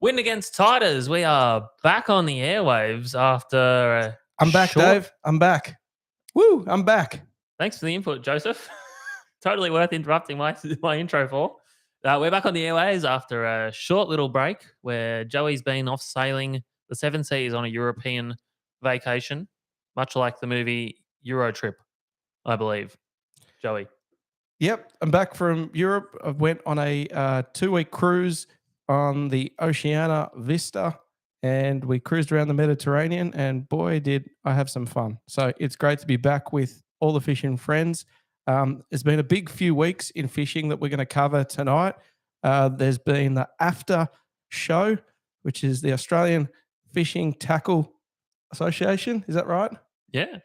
Win against Tigers. We are back on the airwaves after a I'm back, Dave. I'm back. Woo, I'm back. Thanks for the input, Joseph. Totally worth interrupting my intro for. We're back on the airwaves after a short little break where Joey's been off sailing the seven seas on a European vacation, much like the movie Euro Trip, I believe. Joey. Yep, I'm back from Europe. I went on a 2-week cruise on the Oceania Vista, and we cruised around the Mediterranean, and boy, did I have some fun. So it's great to be back with all the fishing friends. It's been a big few weeks in fishing that we're going to cover tonight. There's been the AFTA show, which is the Australian Fishing Tackle Association. Is that right? Yeah.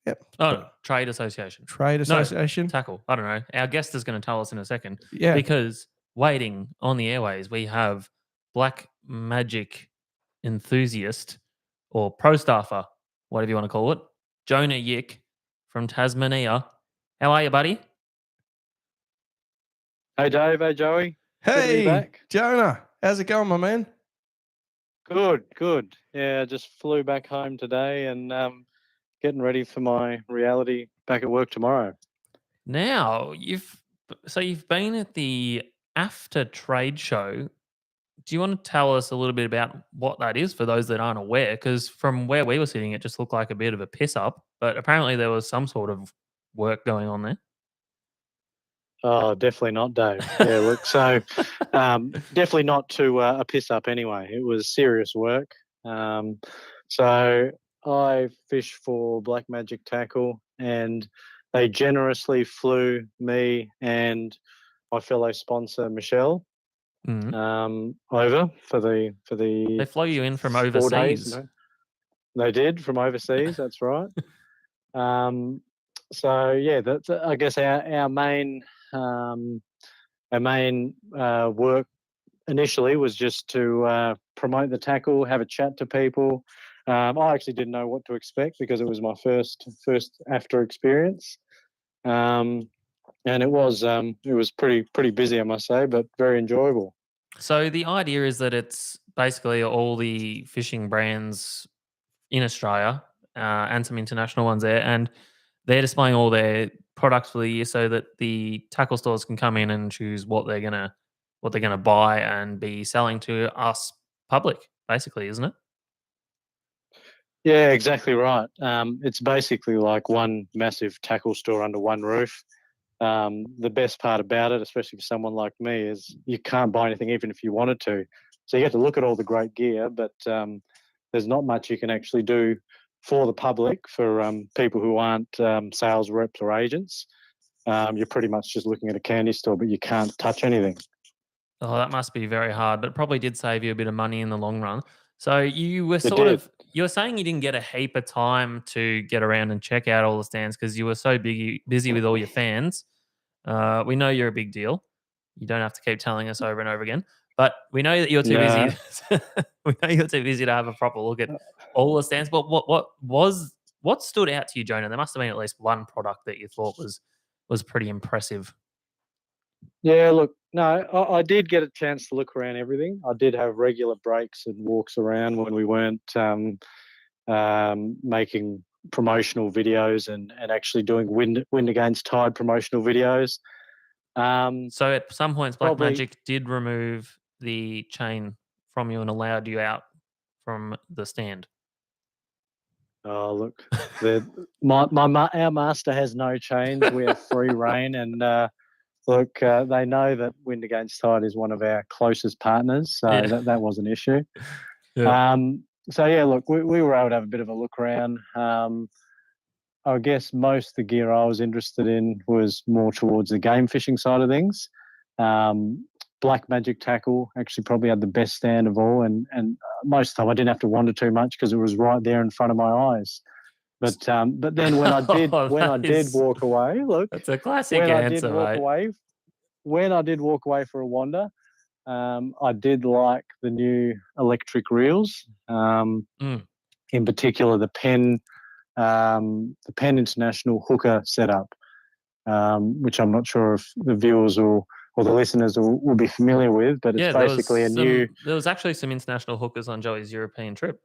Yep. Oh, Trade Association. Trade Association. No, tackle. I don't know. Our guest is going to tell us in a second. Yeah. Because waiting on the airways, we have Black Magic enthusiast or pro staffer, whatever you want to call it, Jonah Yick from Tasmania. How are you, buddy? Hey, Dave. Hey, Joey. Hey, Jonah. How's it going, my man? Good. Yeah, I just flew back home today and getting ready for my reality back at work tomorrow. Now, you've been at the AFTA trade show. Do you want to tell us a little bit about what that is for those that aren't aware? Because from where we were sitting, it just looked like a bit of a piss up, but apparently there was some sort of work going on there. Oh, definitely not, Dave. Yeah, look, so definitely not to a piss up anyway. It was serious work. So I fish for Black Magic Tackle, and they generously flew me and my fellow sponsor Michelle over for the. They flew you in from 4 overseas. days, They did from overseas. That's right. So yeah, that's I guess our main work initially was just to promote the tackle, have a chat to people. I actually didn't know what to expect because it was my first AFTA experience, and it was pretty busy, I must say, but very enjoyable. So the idea is that it's basically all the fishing brands in Australia and some international ones there, and they're displaying all their products for the year so that the tackle stores can come in and choose what they're gonna buy and be selling to us public, basically, isn't it? Yeah, exactly right. It's basically like one massive tackle store under one roof. The best part about it, especially for someone like me, is you can't buy anything even if you wanted to. So you get to look at all the great gear, but there's not much you can actually do for the public, for people who aren't sales reps or agents. You're pretty much just looking at a candy store, but you can't touch anything. Oh, that must be very hard, but it probably did save you a bit of money in the long run. So you were you were saying you didn't get a heap of time to get around and check out all the stands because you were so busy with all your fans. We know you're a big deal. You don't have to keep telling us over and over again, but we know that you're too busy. We know you're too busy to have a proper look at all the stands. But what stood out to you, Jonah? There must have been at least one product that you thought was pretty impressive. Yeah, look, no, I did get a chance to look around everything. I did have regular breaks and walks around when we weren't making promotional videos and actually doing wind against tide promotional videos. So at some points, Black Magic did remove the chain from you and allowed you out from the stand. Oh, look, our master has no chains. We have free reign, and look, they know that Wind Against Tide is one of our closest partners, so that was an issue. Yeah. So yeah, look, we were able to have a bit of a look around. I guess most of the gear I was interested in was more towards the game fishing side of things. Black Magic Tackle actually probably had the best stand of all, and most of the time I didn't have to wander too much because it was right there in front of my eyes. But then when I did walk away, look, that's a classic answer, mate. When I did walk away for a wander, I did like the new electric reels. In particular, the Penn International hooker setup, which I'm not sure if the viewers will or the listeners will be familiar with, but it's Yeah, basically a new. there was actually some international hookers on Joey's European trip.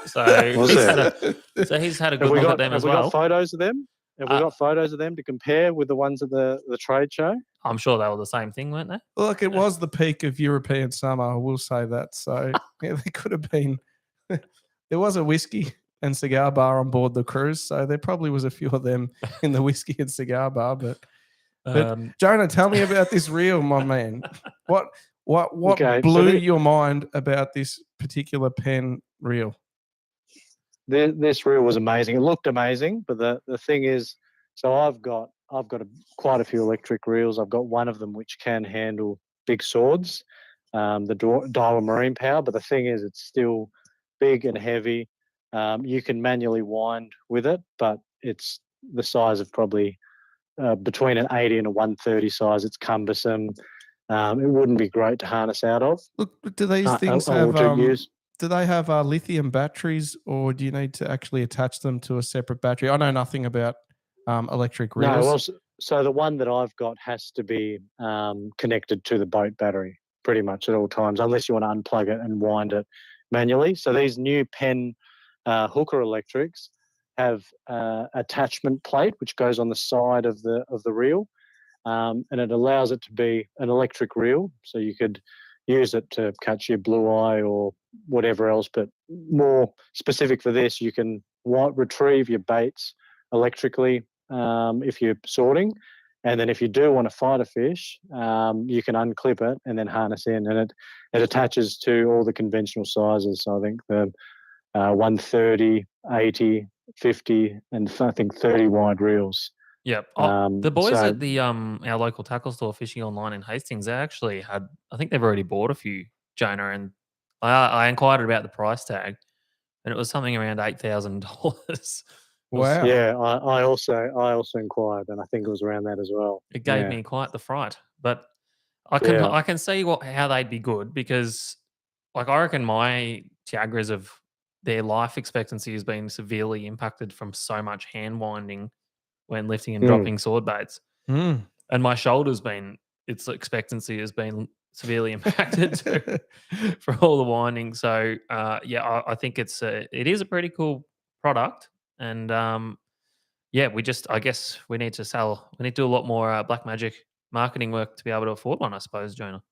So Was he's there? he's had a Have good we look got at them have as we got well. photos of them? Have we got photos of them to compare with the ones at the trade show? I'm sure they were the same thing, weren't they? Look, it was the peak of European summer. I will say that. So yeah, they could have been. There was a whiskey and cigar bar on board the cruise, so there probably was a few of them in the whiskey and cigar bar. But Jonah, tell me about this reel, my man. What Okay, blew your mind about this particular pen reel? This reel was amazing. It looked amazing, but the thing is, so I've got quite a few electric reels. I've got one of them which can handle big swords, the Daiwa Marine Power. But the thing is, it's still big and heavy. You can manually wind with it, but it's the size of probably between an 80 and a 130 size. It's cumbersome. It wouldn't be great to harness out of. Look, do these things have do they have lithium batteries, or do you need to actually attach them to a separate battery? I know nothing about electric reels. No, well, so the one that I've got has to be connected to the boat battery pretty much at all times, unless you want to unplug it and wind it manually. So these new Pen hooker electrics have attachment plate which goes on the side of the reel, and it allows it to be an electric reel. So you could use it to catch your blue eye or whatever else, but more specific for this, you can retrieve your baits electrically if you're sorting, and then if you do want to fight a fish, you can unclip it and then harness in, and it attaches to all the conventional sizes. So I think the 130, 80, 50, and I think 30 wide reels. Yep. The boys at the our local tackle store, Fishing Online in Hastings, they actually had. I think they've already bought a few, Jonah, and I inquired about the price tag, and it was something around $8,000. Wow. Yeah, I also inquired, and I think it was around that as well. It gave me quite the fright, but I can see how they'd be good, because, like, I reckon my Tiagras their life expectancy has been severely impacted from so much hand winding when lifting and dropping sword baits. Mm. And my its expectancy has been severely impacted for all the winding. So I think it is a pretty cool product. And I guess we need to do a lot more Black Magic marketing work to be able to afford one, I suppose, Jonah.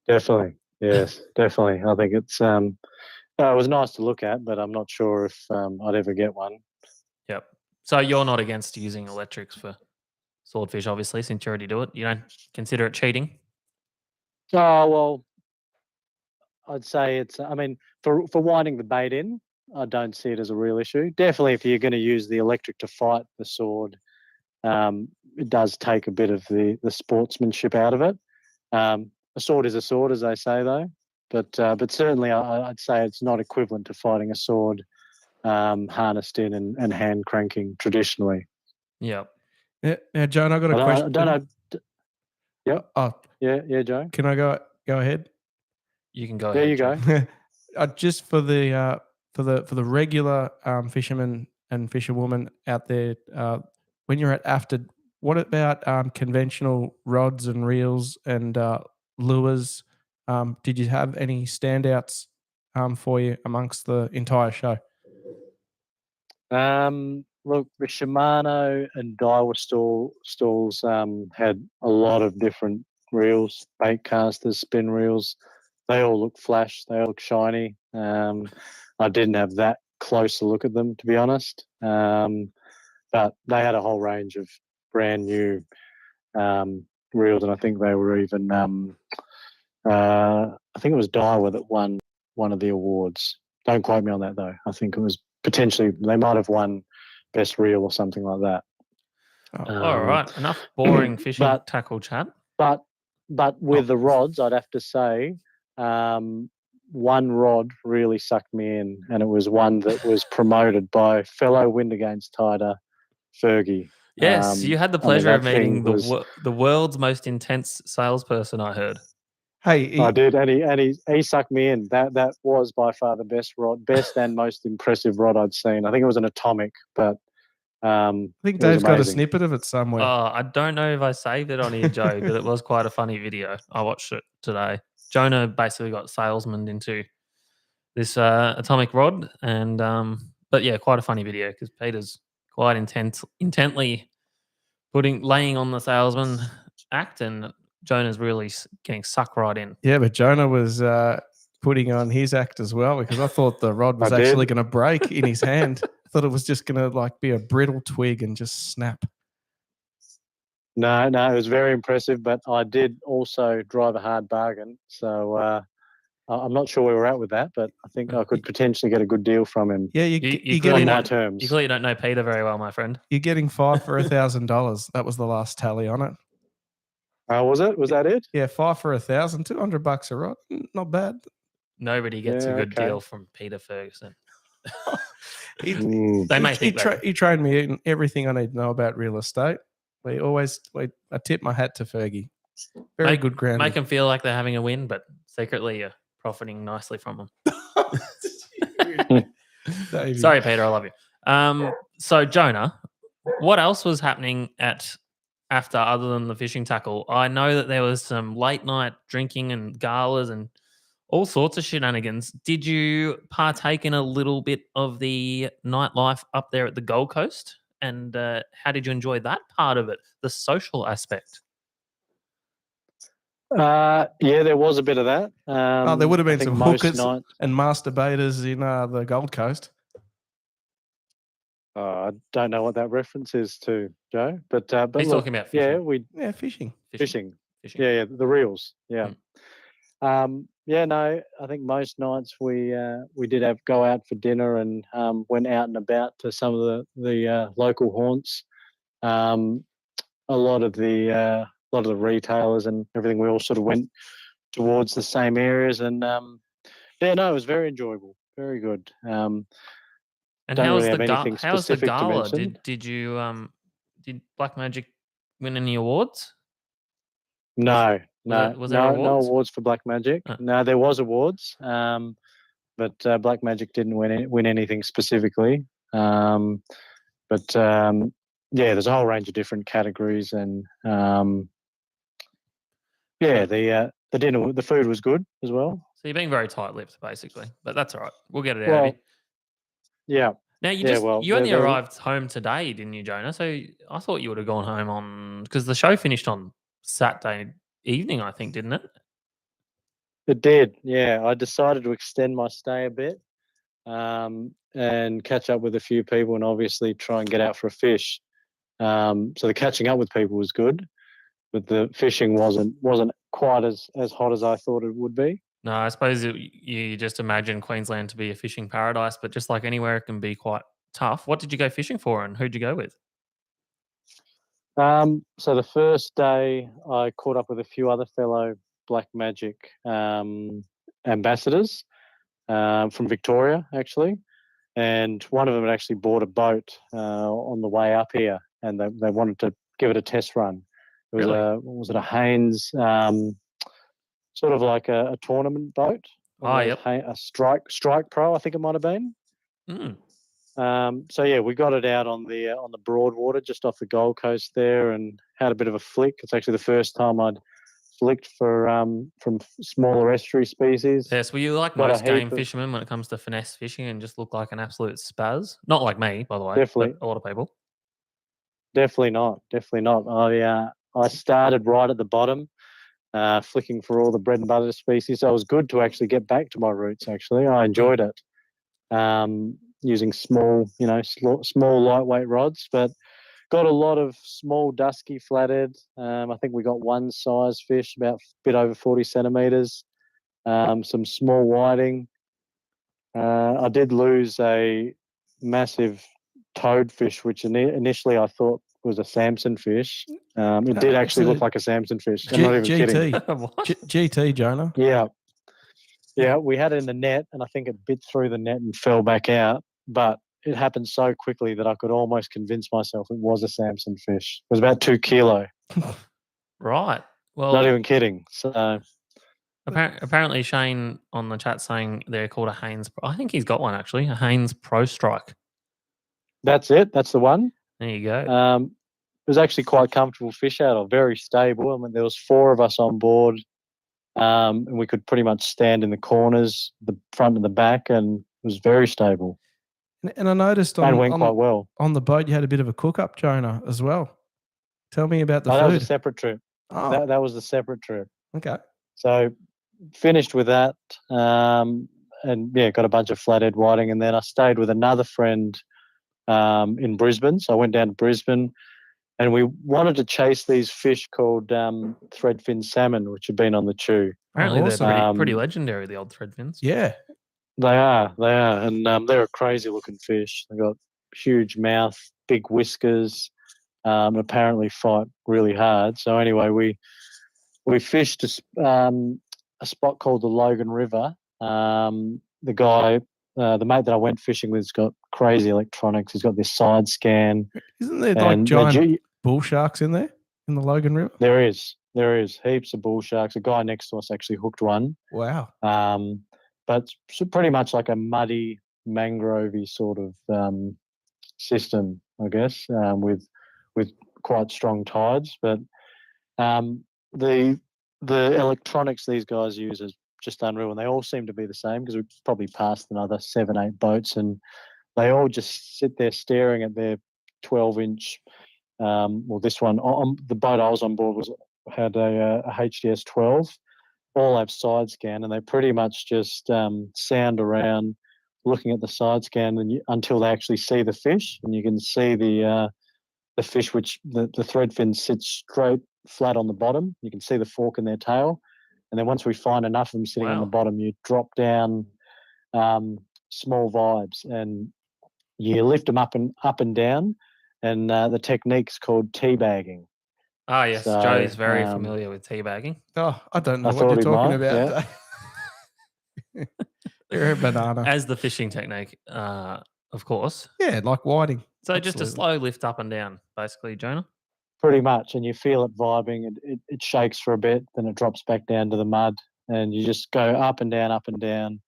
Definitely. Yes, definitely. I think it's it was nice to look at, but I'm not sure if I'd ever get one. Yep. So you're not against using electrics for swordfish, obviously, since you already do it. You don't consider it cheating? Oh, well, I'd say it's, I mean, for winding the bait in, I don't see it as a real issue. Definitely if you're going to use the electric to fight the sword, it does take a bit of the sportsmanship out of it. A sword is a sword, as they say, though. But certainly I'd say it's not equivalent to fighting a sword harnessed in and hand cranking traditionally. Yep. Yeah. Now, Joan, I've got a question. I don't know. Yep. Oh, yeah, Joe. Can I go ahead? You can go there ahead. There you go. Just for the regular fishermen and fisherwomen out there, when you're at AFTA, what about conventional rods and reels and lures? Did you have any standouts for you amongst the entire show? Look, the Shimano and Daiwa stalls had a lot of different reels, bait casters, spin reels. They all look flash. They all look shiny. I didn't have that close a look at them, to be honest. But they had a whole range of brand new reels, and I think they were even. I think it was Daiwa that won one of the awards. Don't quote me on that, though. I think it was potentially they might have won best reel or something like that. All right, enough boring fishing tackle chat. But with the rods, I'd have to say one rod really sucked me in, and it was one that was promoted by fellow Wind Against Tider, Fergie. Yes, you had the pleasure of meeting the world's most intense salesperson, I heard. Hey, I did, and he sucked me in. That was by far the best and most impressive rod I'd seen. I think it was an Atomic, but I think it was Dave's got a amazing. snippet of it somewhere. I don't know if I saved it on here, Joe, but it was quite a funny video. I watched it today. Jonah basically got salesman into this atomic rod, and but yeah, quite a funny video because Peter's quite intently laying on the salesman act, and Jonah's really getting sucked right in. Yeah, but Jonah was putting on his act as well, because I thought the rod was I did. actually going to break in his hand. I thought it was just going to like be a brittle twig and just snap. No, it was very impressive, but I did also drive a hard bargain. So I'm not sure where we're at with that, but I think I could potentially get a good deal from him. Yeah, You you're clearly getting my don't, terms. you clearly don't know Peter very well, my friend. you're getting 5 for $1,000. That was the last tally on it. Was it? Was that it? Yeah, 5 for $1,000, $200 a rod. Not bad. Nobody gets a good okay. deal from Peter Ferguson. Mm. They may think that. He trained me in everything I need to know about real estate. I tip my hat to Fergie. Very good ground. Make them feel like they're having a win, but secretly you're profiting nicely from them. Sorry, Peter, I love you. So Jonah, what else was happening at AFTA other than the fishing tackle? I know that there was some late night drinking and galas and all sorts of shenanigans. Did you partake in a little bit of the nightlife up there at the Gold Coast? And how did you enjoy that part of it, the social aspect? Yeah, there was a bit of that. There would have been some hookers nights, and masturbators in the Gold Coast. I don't know what that reference is to, Joe, but He's look, talking about fishing. Fishing. Fishing. Yeah, the reels. Yeah. No, I think most nights we did go out for dinner and went out and about to some of the local haunts. A lot of the retailers and everything, we all sort of went towards the same areas, and it was very enjoyable, very good. And don't how was really the have anything how's the specific to gala? mention. Did Black Magic win any awards? No Was there awards? awards for Black Magic. Oh. No, there was awards, but Black Magic didn't win anything specifically. There's a whole range of different categories, and the food was good as well. So you're being very tight-lipped, basically, but that's all right. We'll get it out of you. Yeah. Now you only arrived home today, didn't you, Jonah? So I thought you would have gone home because the show finished on Saturday evening, I think, didn't it? It did. Yeah, I decided to extend my stay a bit, and catch up with a few people, and obviously try and get out for a fish. So the catching up with people was good, but the fishing wasn't quite as hot as I thought it would be. No, I suppose you just imagine Queensland to be a fishing paradise, but just like anywhere, it can be quite tough. What did you go fishing for, and who'd you go with? So the first day, I caught up with a few other fellow Black Magic ambassadors from Victoria, actually, and one of them had actually bought a boat on the way up here, and they wanted to give it a test run. It was Really? a Haynes, sort of like a tournament boat. Yep. A Strike Pro, I think it might have been. Mm. We got it out on the Broadwater, just off the Gold Coast there, and had a bit of a flick. It's actually the first time I'd flicked from smaller estuary species. Yes, were you like most game fishermen when it comes to finesse fishing and just look like an absolute spaz? Not like me, by the way. Definitely. But a lot of people. Definitely not. I started right at the bottom, flicking for all the bread and butter species. So it was good to actually get back to my roots. Actually, I enjoyed it. Using small lightweight rods, but got a lot of small dusky flathead. I think we got one size fish, about a bit over 40 centimeters. Some small whiting. I did lose a massive toadfish, which initially I thought was a Samson fish. It did actually look like a Samson fish. I'm not even kidding. GT, Jonah. Yeah, we had it in the net, and I think it bit through the net and fell back out. But it happened so quickly that I could almost convince myself it was a Samson fish. It was about 2 kilo. Right. Well, not even kidding. So apparently Shane on the chat saying they're called a Haynes. I think he's got one actually, a Haynes Pro Strike. That's it. That's the one. There you go. It was actually quite comfortable fish out of, very stable. I mean, there was 4 of us on board, and we could pretty much stand in the corners, the front and the back, and it was very stable. And I noticed And went quite well. on the boat you had a bit of a cook-up, Jonah, as well. Tell me about the food. That was a separate trip. Oh, That was the separate trip. okay. So finished with that, and yeah, got a bunch of flathead whiting, and then I stayed with another friend in Brisbane. So I went down to Brisbane, and we wanted to chase these fish called threadfin salmon, which have been on the chew. Apparently awesome. they're pretty legendary, the old threadfins. Yeah. They are, and they're a crazy looking fish. They've got huge mouth, big whiskers, apparently fight really hard. So anyway, we fished a spot called the Logan River. The mate that I went fishing with, has got crazy electronics. He's got this side scan. Isn't there like giant bull sharks in there in the Logan River? There is heaps of bull sharks. A guy next to us actually hooked one. Wow. But it's pretty much like a muddy, mangrovey sort of system, I guess, with quite strong tides. But the electronics these guys use is just unreal, and they all seem to be the same, because we've probably passed another 7, 8 boats, and they all just sit there staring at their 12-inch. Well, this one on the boat I was on board had a HDS 12. All have side scan, and they pretty much just sound around looking at the side scan until they actually see the fish, and you can see the fish, which the threadfin sits straight flat on the bottom. You can see the fork in their tail, and then once we find enough of them sitting on the bottom, you drop down small vibes, and you lift them up and down, and the technique's called teabagging. Ah, yes. So, Joe is very familiar with teabagging. Oh, I don't know what you're talking about. Yeah. You're a banana. As the fishing technique, of course. Yeah, like whiting. So just a slow lift up and down, basically, Jonah? Pretty much, and you feel it vibing. It shakes for a bit, then it drops back down to the mud, and you just go up and down, up and down.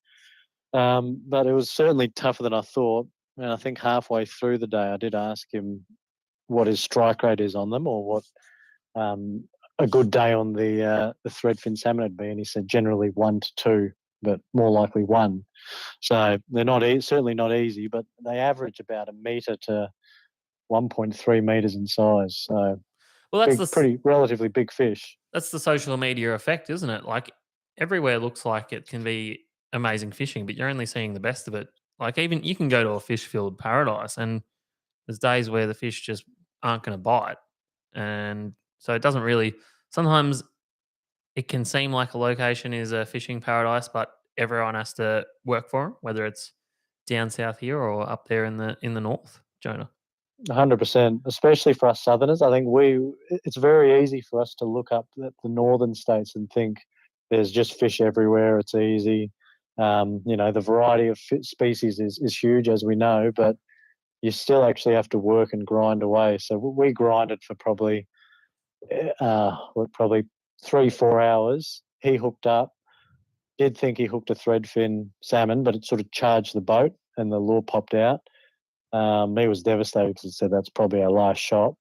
But it was certainly tougher than I thought. And I think halfway through the day, I did ask him what his strike rate is on them, or what a good day on the threadfin salmon would be, and he said generally 1 to 2, but more likely 1. So they're not certainly not easy, but they average about 1 metre to 1.3 metres in size. So that's pretty relatively big fish. That's the social media effect, isn't it? Like everywhere looks like it can be amazing fishing, but you're only seeing the best of it. Like even you can go to a fish-filled paradise, and there's days where the fish just aren't going to bite, and so it doesn't really. Sometimes it can seem like a location is a fishing paradise, but everyone has to work for it, whether it's down south here or up there in the north, Jonah. 100%, especially for us Southerners. I think it's very easy for us to look up at the northern states and think there's just fish everywhere. It's easy. The variety of species is huge, as we know, but you still actually have to work and grind away. So we grinded for probably 3-4 hours. He hooked up. Did think he hooked a threadfin salmon, but it sort of charged the boat and the lure popped out. He was devastated because he said that's probably our last shot.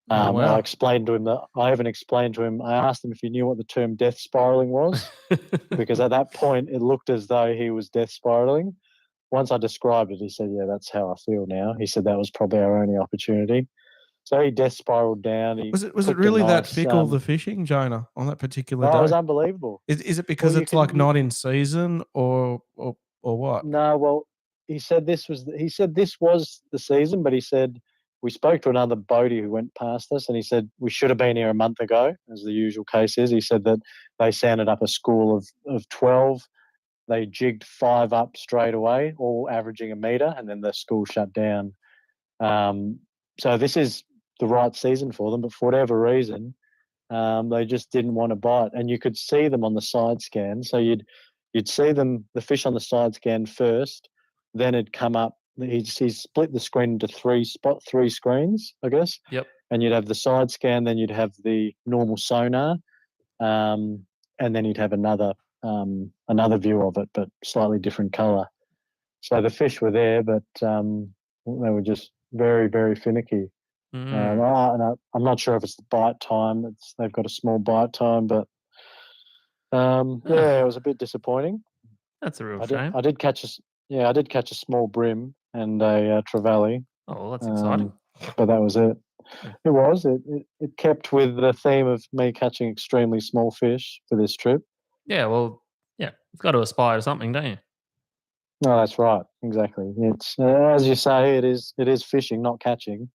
Wow. I explained to him that I haven't explained to him. I asked him if he knew what the term death spiraling was, because at that point it looked as though he was death spiraling. Once I described it, he said, "Yeah, that's how I feel now." He said that was probably our only opportunity. So he death spiraled down. Was it really that fickle, the fishing, Jonah, on that particular day? It was unbelievable. Is it because it's not in season or what? No, well, he said this was the season, but he said we spoke to another boatie who went past us, and he said we should have been here a month ago, as the usual case is. He said that they sounded up a school of 12. They jigged 5 up straight away, all averaging 1 metre, and then the school shut down. So this is the right season for them, but for whatever reason, they just didn't want to bite. And you could see them on the side scan. So you'd see them, the fish on the side scan first, then it'd come up. He split the screen into 3 screens, I guess. Yep. And you'd have the side scan, then you'd have the normal sonar, and then you'd have another view of it, but slightly different colour. So the fish were there, but they were just very, very finicky. I'm not sure if it's the bite time. They've got a small bite time, but yeah, it was a bit disappointing. That's a real shame. I did catch a small brim and a trevally. Oh, well, that's exciting. But that was it. It was. It kept with the theme of me catching extremely small fish for this trip. Yeah, well, yeah, you've got to aspire to something, don't you? No, that's right. Exactly. It's as you say. It is fishing, not catching.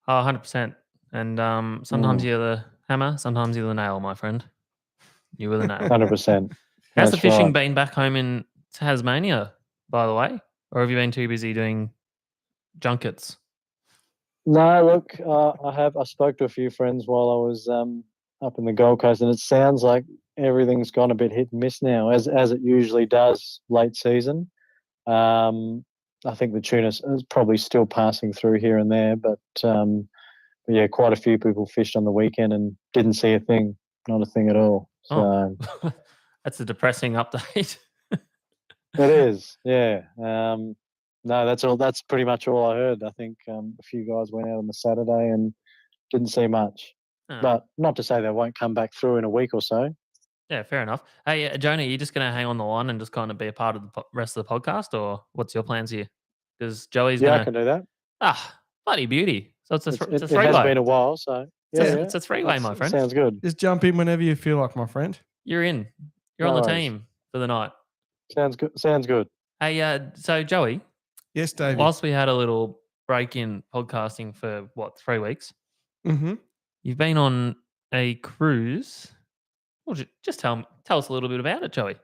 Oh, 100%. And sometimes you're the hammer, sometimes you're the nail, my friend. You were the nail. 100%. How's the fishing been back home in Tasmania, by the way? Or have you been too busy doing junkets? No, look, I spoke to a few friends while I was up in the Gold Coast, and it sounds like everything's gone a bit hit and miss now, as it usually does late season. I think the tuna is probably still passing through here and there, but yeah, quite a few people fished on the weekend and didn't see a thing, not a thing at all. So that's a depressing update. it is, yeah. No, that's all. That's pretty much all I heard. I think a few guys went out on the Saturday and didn't see much. But not to say they won't come back through in a week or so. Yeah, fair enough. Hey, Jonah, you just going to hang on the line and just kind of be a part of the rest of the podcast, or what's your plans here? Because Joey's going to... I can do that. Bloody beauty. So it's a three-way. It has been a while, so... It's a three-way, my friend. Sounds good. Just jump in whenever you feel like, my friend. You're in. You're on the team for the night. Sounds good. Hey, so Joey... Yes, David. Whilst we had a little break in podcasting for 3 weeks, you've been on a cruise. Well, just tell us a little bit about it, Joey.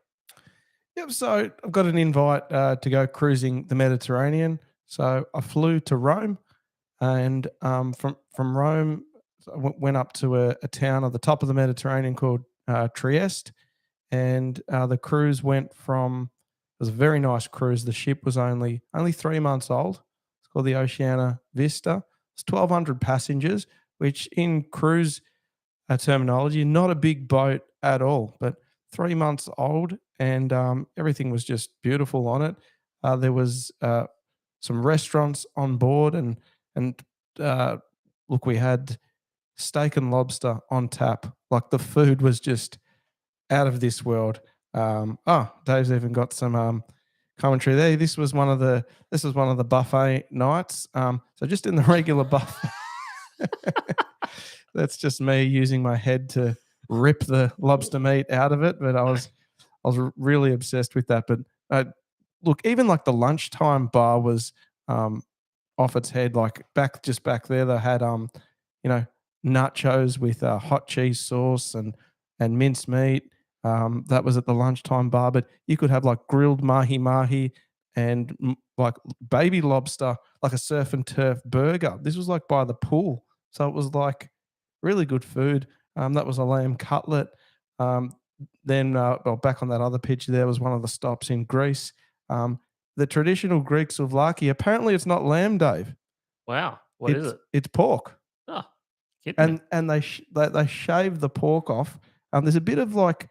Yep. So I've got an invite to go cruising the Mediterranean. So I flew to Rome, and from Rome, I went up to a town at the top of the Mediterranean called Trieste, and the cruise went from... It was a very nice cruise. The ship was only 3 months old. It's called the Oceana Vista. It's 1,200 passengers, which in cruise terminology, not a big boat at all, but 3 months old, and everything was just beautiful on it. There was some restaurants on board, and look, we had steak and lobster on tap. Like, the food was just out of this world. Dave's even got some commentary there. This was one of the buffet nights. So just in the regular buffet, that's just me using my head to rip the lobster meat out of it. But I was really obsessed with that. But look, even like the lunchtime bar was off its head. Like back there, they had nachos with hot cheese sauce and minced meat. That was at the lunchtime bar, but you could have like grilled mahi and like baby lobster, like a surf and turf burger. This was like by the pool. So it was like really good food. That was a lamb cutlet. Then back on that other picture, there was one of the stops in Greece. The traditional Greek souvlaki, apparently it's not lamb, Dave. Wow. What is it? It's pork. Oh, and they shave the pork off. There's a bit of like,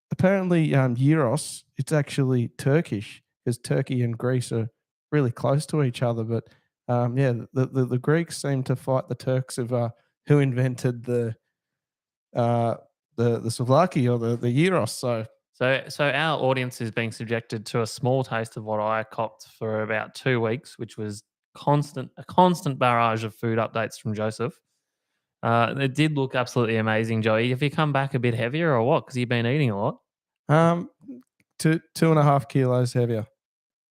apparently, gyros, it's actually Turkish, because Turkey and Greece are really close to each other. But the Greeks seem to fight the Turks of who invented the souvlaki or the gyros. So our audience is being subjected to a small taste of what I copped for about 2 weeks, which was a constant barrage of food updates from Joseph. It did look absolutely amazing, Joey. Have you come back a bit heavier or what? Because you've been eating a lot. 2.5 kilos heavier.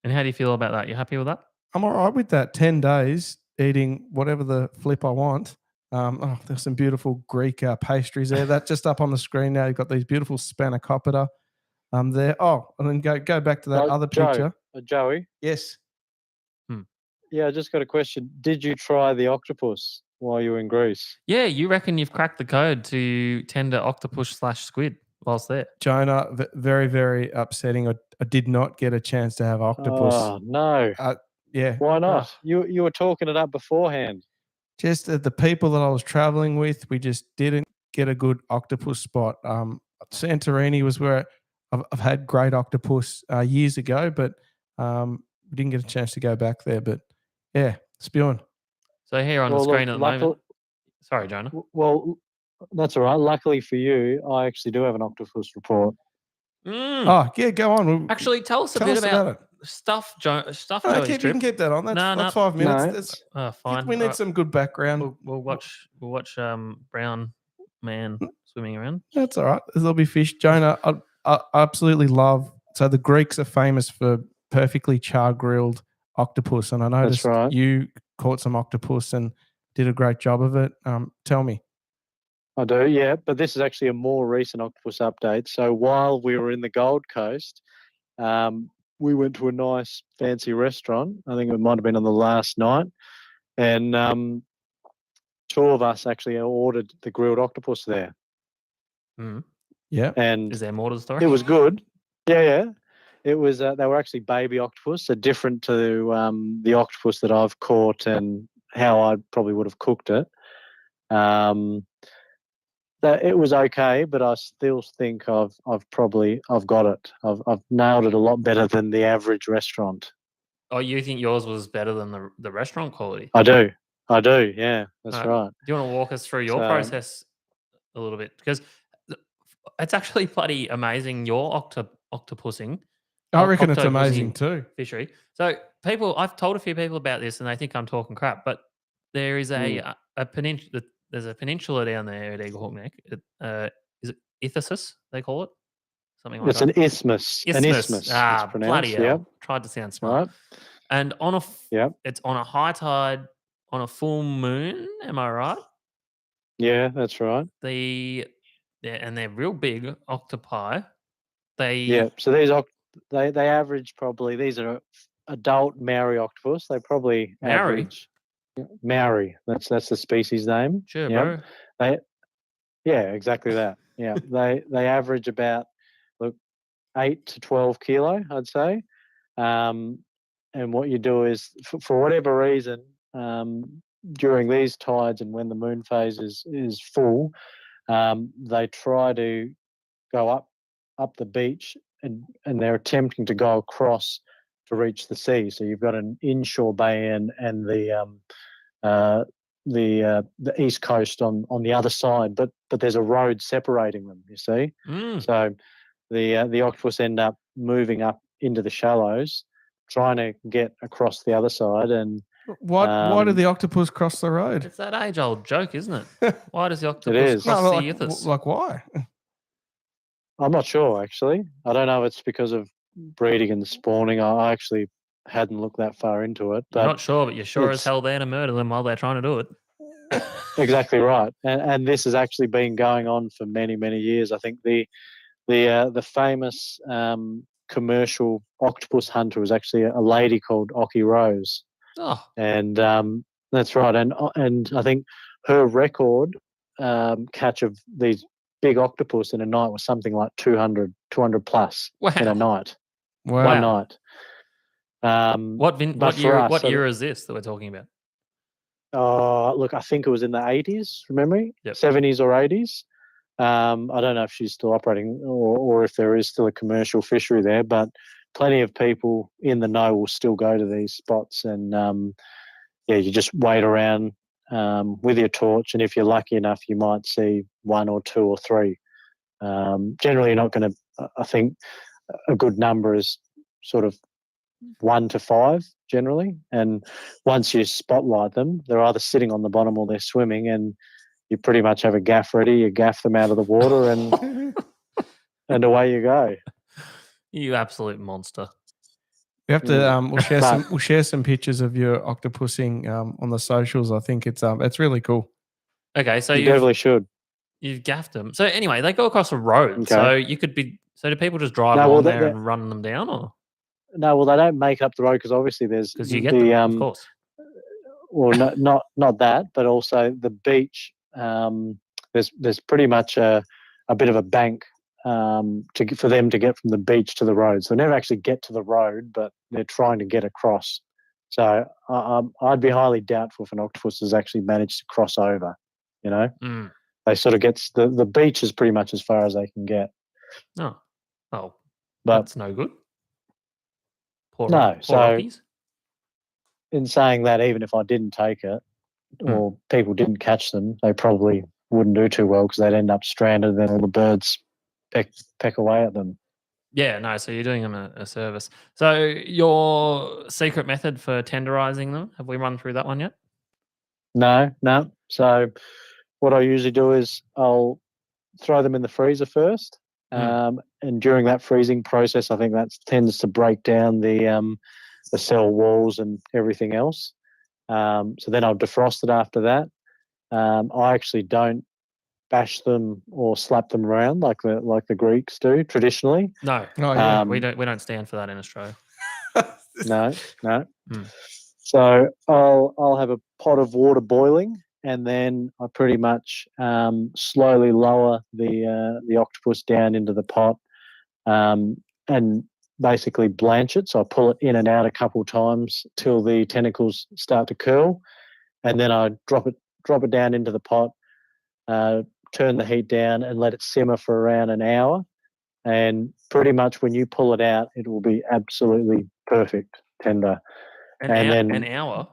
And how do you feel about that? You happy with that? I'm all right with that. 10 days eating whatever the flip I want. There's some beautiful Greek pastries there. That's just up on the screen now. You've got these beautiful spanakopita there. Oh, and then go back to that other picture. Joey? Yes. Yeah, I just got a question. Did you try the octopus while you were in Greece? Yeah, you reckon you've cracked the code to tender octopus/squid whilst there? Jonah, very, very upsetting. I did not get a chance to have octopus. Oh, no. Yeah. Why not? You were talking it up beforehand. Just the people that I was traveling with, we just didn't get a good octopus spot. Santorini was where I've had great octopus years ago, but we didn't get a chance to go back there. But yeah, spewing. So here on the screen at the moment. Sorry, Jonah. Well, that's all right. Luckily for you, I actually do have an octopus report. Oh, yeah, go on. Actually, tell us a Tell bit us about it. stuff No, Joey's you trip. can keep that on. That's, No, that's 5 minutes. No. That's, Oh, fine. we need some good background. We'll watch brown man swimming around. That's all right. There'll be fish. Jonah, I absolutely love. So the Greeks are famous for perfectly char grilled octopus, and I noticed right. you caught some octopus and did a great job of it. Tell me. I do, yeah. But this is actually a more recent octopus update. So while we were in the Gold Coast, we went to a nice fancy restaurant. I think it might have been on the last night. And two of us actually ordered the grilled octopus there. Yeah. And Is there more to the story? it was good. Yeah. It was. They were actually baby octopus, so different to the octopus that I've caught and how I probably would have cooked it. That it was okay, but I still think I've got it. I've nailed it a lot better than the average restaurant. Oh, you think yours was better than the restaurant quality? I do. Yeah, that's right. Do you want to walk us through your So- process a little bit? Because it's actually bloody amazing, your octopussing. I reckon it's octopussing amazing too. Fishery. So I've told a few people about this and they think I'm talking crap, but there is a peninsula. There's a peninsula down there at Eaglehawk Neck. Is it Ephesus, they call it? Something like It's that. an isthmus. An isthmus. It's pronounced. Bloody hell. Yep. Tried to sound smart. Right. And Yep. it's on a high tide, on a full moon. Am I right? Yeah, that's right. And they're real big octopi. Yeah. So these they average probably. These are adult Maori octopus. They probably Maori? average. Maori. That's the species name. Sure, Yep. bro. Yeah, exactly that. Yeah, they average about 8 to 12 kilo, I'd say. And what you do is, for whatever reason, during these tides and when the moon phase is full, they try to go up the beach and they're attempting to go across to reach the sea. So you've got an inshore bay and the east coast on the other side, but there's a road separating them. You see, so the octopus end up moving up into the shallows, trying to get across the other side. And why did the octopus cross the road? It's that age-old joke, isn't it? Why does the octopus is. cross No, the like, Ethos? like why? I'm not sure actually. I don't know if it's because of breeding and spawning. I actually hadn't looked that far into it. But You're not sure, but you're sure as hell there to murder them while they're trying to do it. Exactly right. And this has actually been going on for many, many years. I think the famous commercial octopus hunter was actually a lady called Ockie Rose. Oh, And that's right. And I think her record catch of these big octopus in a night was something like 200 plus in a night. Wow. One night. what year is this that we're talking about? Look, I think it was in the 80s, from memory, Yep. 70s or 80s. I don't know if she's still operating or if there is still a commercial fishery there, but plenty of people in the know will still go to these spots and, you just wait around with your torch, and if you're lucky enough, you might see one or two or three. Generally, you're not going to, I think a good number is sort of 1 to 5 generally, and once you spotlight them, they're either sitting on the bottom or they're swimming, and you pretty much have a gaff ready. You gaff them out of the water and away you go. You absolute monster. We have to we'll share some pictures of your octopussing on the socials. I think it's really cool. Okay, so you definitely should. You've gaffed them. So anyway, they go across a road. Okay. So you could be. So do people just drive along there and run them down, or? No, well, they don't make up the road because obviously there's because you get them, of course. Well, not that, but also the beach. There's pretty much a bit of a bank for them to get from the beach to the road. So they never actually get to the road, but they're trying to get across. So I'd be highly doubtful if an octopus has actually managed to cross over. You know, they sort of get the beach is pretty much as far as they can get. Oh, but that's no good. Poor Rockies. So in saying that, even if I didn't take it, or people didn't catch them, they probably wouldn't do too well because they'd end up stranded. Then all the birds peck away at them. Yeah, no, so you're doing them a service. So your secret method for tenderizing them, have we run through that one yet? No. So what I usually do is I'll throw them in the freezer first. And during that freezing process, I think that tends to break down the cell walls and everything else. So then I'll defrost it after that. I actually don't bash them or slap them around like the Greeks do traditionally. No, Oh, yeah. we don't stand for that in Australia. No. So I'll have a pot of water boiling, and then I pretty much slowly lower the octopus down into the pot, and basically blanch it. So I pull it in and out a couple times till the tentacles start to curl, and then I drop it down into the pot, turn the heat down, and let it simmer for around an hour. And pretty much when you pull it out, it will be absolutely perfect tender. An hour?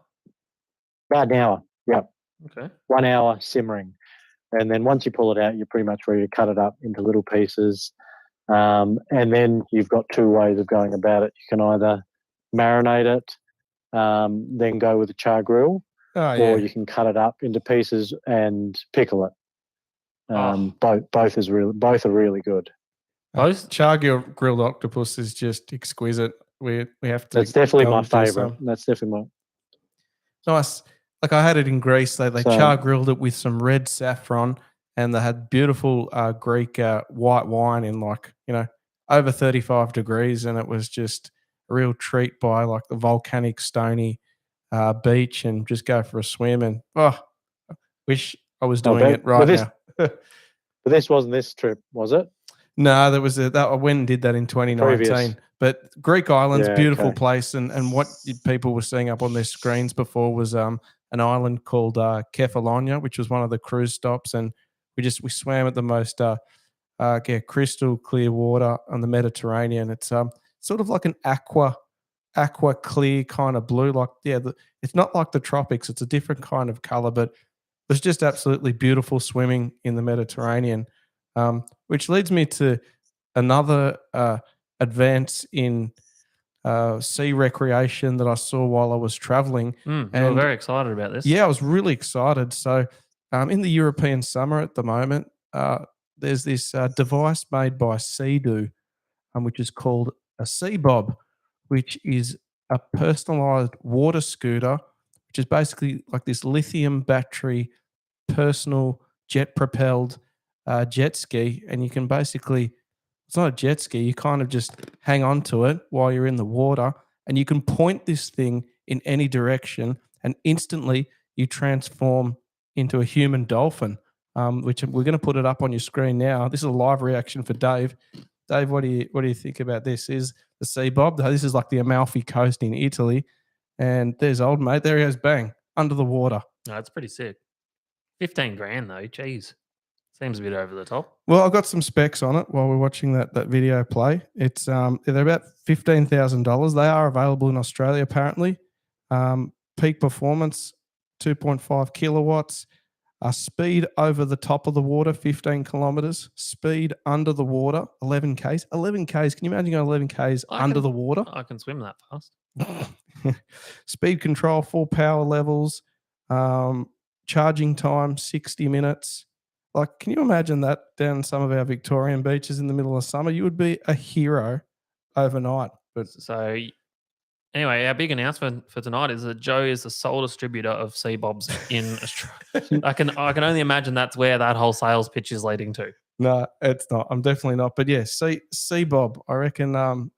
About an hour, yeah. Okay. 1 hour simmering. And then once you pull it out, you're pretty much ready to cut it up into little pieces. And then you've got two ways of going about it. You can either marinate it, then go with a char grill, or you can cut it up into pieces and pickle it. Both are really good. Both char grilled octopus is just exquisite. We have to. That's definitely my favourite. That's definitely nice. Like I had it in Greece. They char grilled it with some red saffron, and they had beautiful Greek white wine in over 35 degrees, and it was just a real treat by like the volcanic stony beach, and just go for a swim. And wish I was doing it right now. But this wasn't this trip, was it? No, I went and did that in 2019. Previous. But Greek Island's beautiful place, and what people were seeing up on their screens before was an island called Kefalonia, which was one of the cruise stops, and we swam at the most crystal clear water on the Mediterranean. It's sort of like an aqua clear kind of blue. It's not like the tropics; it's a different kind of color, but it was just absolutely beautiful swimming in the Mediterranean. Which leads me to another advance in sea recreation that I saw while I was traveling. And I'm very excited about this. Yeah, I was really excited. So in the European summer at the moment, there's this device made by Sea-Doo, which is called a Sea Bob, which is a personalized water scooter, which is basically like this lithium battery personal jet-propelled jet ski, and you can basically, it's not a jet ski, you kind of just hang on to it while you're in the water, and you can point this thing in any direction, and instantly you transform into a human dolphin, which we're going to put it up on your screen now. This is a live reaction for Dave. Dave, what do you think about this? Is the Sea Bob? This is like the Amalfi Coast in Italy, and there's old mate. There he goes, bang, under the water. No, it's pretty sick. 15 grand though, jeez. Seems a bit over the top. Well, I've got some specs on it while we're watching that video play. It's they're about $15,000. They are available in Australia apparently. Peak performance, 2.5 kilowatts. Speed over the top of the water, 15 kilometers. Speed under the water, 11 Ks. 11 Ks. Can you imagine going 11 Ks under the water? I can swim that fast. Speed control, 4 power levels. Charging time, 60 minutes. Like, can you imagine that down some of our Victorian beaches in the middle of summer? You would be a hero overnight. But so, anyway, our big announcement for tonight is that Joe is the sole distributor of Sea Bobs in Australia. I can only imagine that's where that whole sales pitch is leading to. No, it's not. I'm definitely not. But yeah, Sea Bob, I reckon.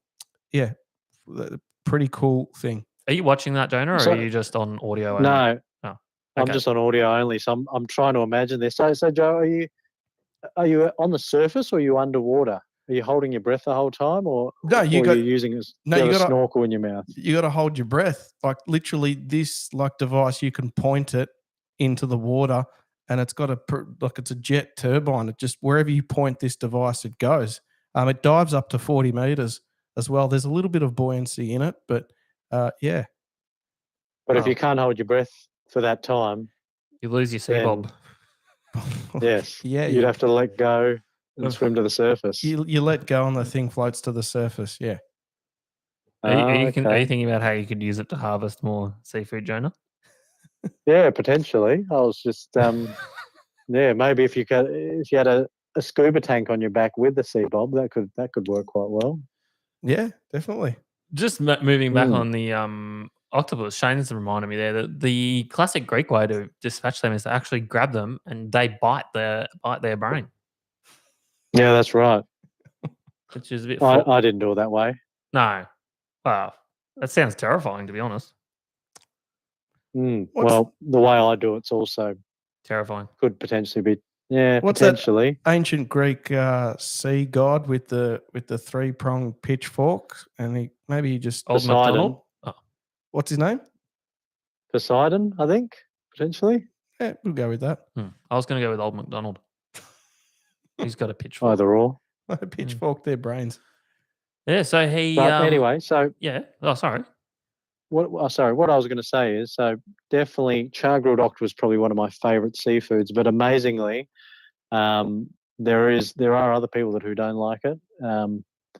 Pretty cool thing. Are you watching that, Jonah, or are you just on audio only? No. Okay. I'm just on audio only, so I'm trying to imagine this. So Joe, are you on the surface or are you underwater? Are you holding your breath the whole time, or no? You got a snorkel in your mouth. You got to hold your breath. Like literally, this device, you can point it into the water, and it's got it's a jet turbine. It just wherever you point this device, it goes. It dives up to 40 meters as well. There's a little bit of buoyancy in it, but yeah. But if you can't hold your breath for that time, You lose your sea then bob. yes, Yeah, you'd have to let go and Of- swim to the surface. you let go and the thing floats to the surface. Yeah. Are you, are you okay. thinking about how you could use it to harvest more seafood, Jonah? Yeah, potentially. I was just yeah, maybe if you had a scuba tank on your back with the sea bob, that could work quite well. Yeah, definitely. Just moving back Mm. on the octopus, Shane's reminded me there that the classic Greek way to dispatch them is to actually grab them and they bite their brain, Yeah, that's right. which is a bit. I didn't do it that way. No, wow, that sounds terrifying to be honest. Mm. What's Well, the way I do it's also Terrifying. could potentially be. Yeah, what's that potentially. ancient Greek sea god with the 3-pronged pitchfork? And he just Old Poseidon. MacDonald. Oh, what's his name? Poseidon, I think, potentially. Yeah, we'll go with that. I was going to go with Old MacDonald. He's got a pitchfork. Either or. Pitchfork their brains. Yeah, so he. But anyway, so Yeah. Oh, sorry. what I was going to say is, so definitely char-grilled octopus was probably one of my favourite seafoods, but amazingly, there are other people who don't like it.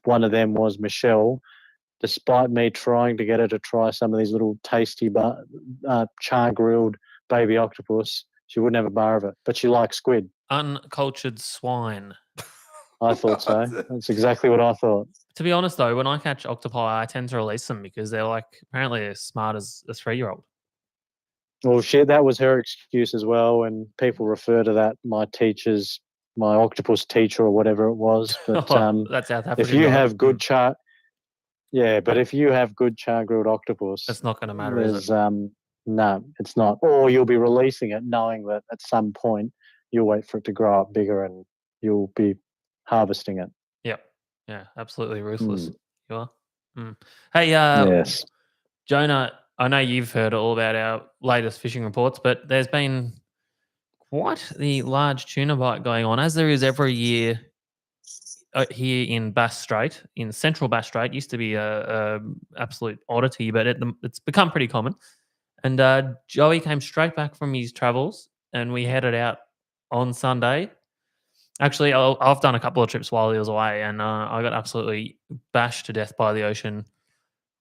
One of them was Michelle. Despite me trying to get her to try some of these little tasty char-grilled baby octopus, she wouldn't have a bar of it. But she likes squid. Uncultured swine. I thought so. That's exactly what I thought. To be honest, though, when I catch octopi, I tend to release them because they're apparently as smart as a 3-year-old. Well, that was her excuse as well, and people refer to that my octopus teacher or whatever it was. But That's South African. if you have good but if you have good char-grilled octopus, that's not going to matter, is it? No, it's not. Or you'll be releasing it knowing that at some point you'll wait for it to grow up bigger and you'll be harvesting it. Yep. Yeah, absolutely ruthless. Mm. You are. Hey, Yes. Jonah, I know you've heard all about our latest fishing reports, but there's been quite the large tuna bite going on, as there is every year here in Bass Strait, in Central Bass Strait. Used to be a absolute oddity, but it's become pretty common. And Joey came straight back from his travels, and we headed out on Sunday. Actually, I've done a couple of trips while he was away, and I got absolutely bashed to death by the ocean.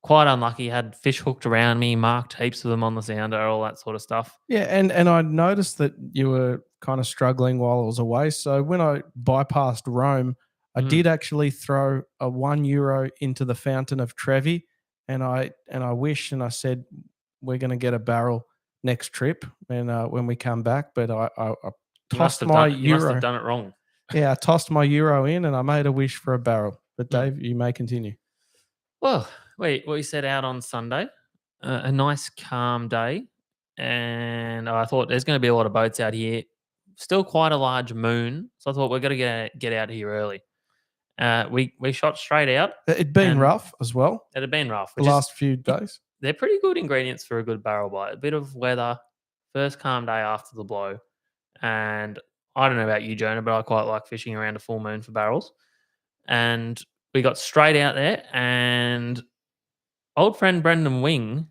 Quite unlucky. Had fish hooked around me, marked heaps of them on the sounder, all that sort of stuff. Yeah, and I noticed that you were kind of struggling while I was away. So when I bypassed Rome, I did actually throw a €1 into the fountain of Trevi, and I wish, and I said we're going to get a barrel next trip when we come back. But I tossed my You must euro. have done it wrong. Yeah, I tossed my euro in, and I made a wish for a barrel. But Dave, you may continue. Well, we set out on Sunday, a nice calm day, and I thought there's going to be a lot of boats out here. Still quite a large moon, so I thought we're going to get out here early. We shot straight out. It'd been and rough as well. It had been rough. The last few days. They're pretty good ingredients for a good barrel bite. A bit of weather, first calm day after the blow, and I don't know about you, Jonah, but I quite like fishing around a full moon for barrels. And we got straight out there, and old friend Brendan Wing,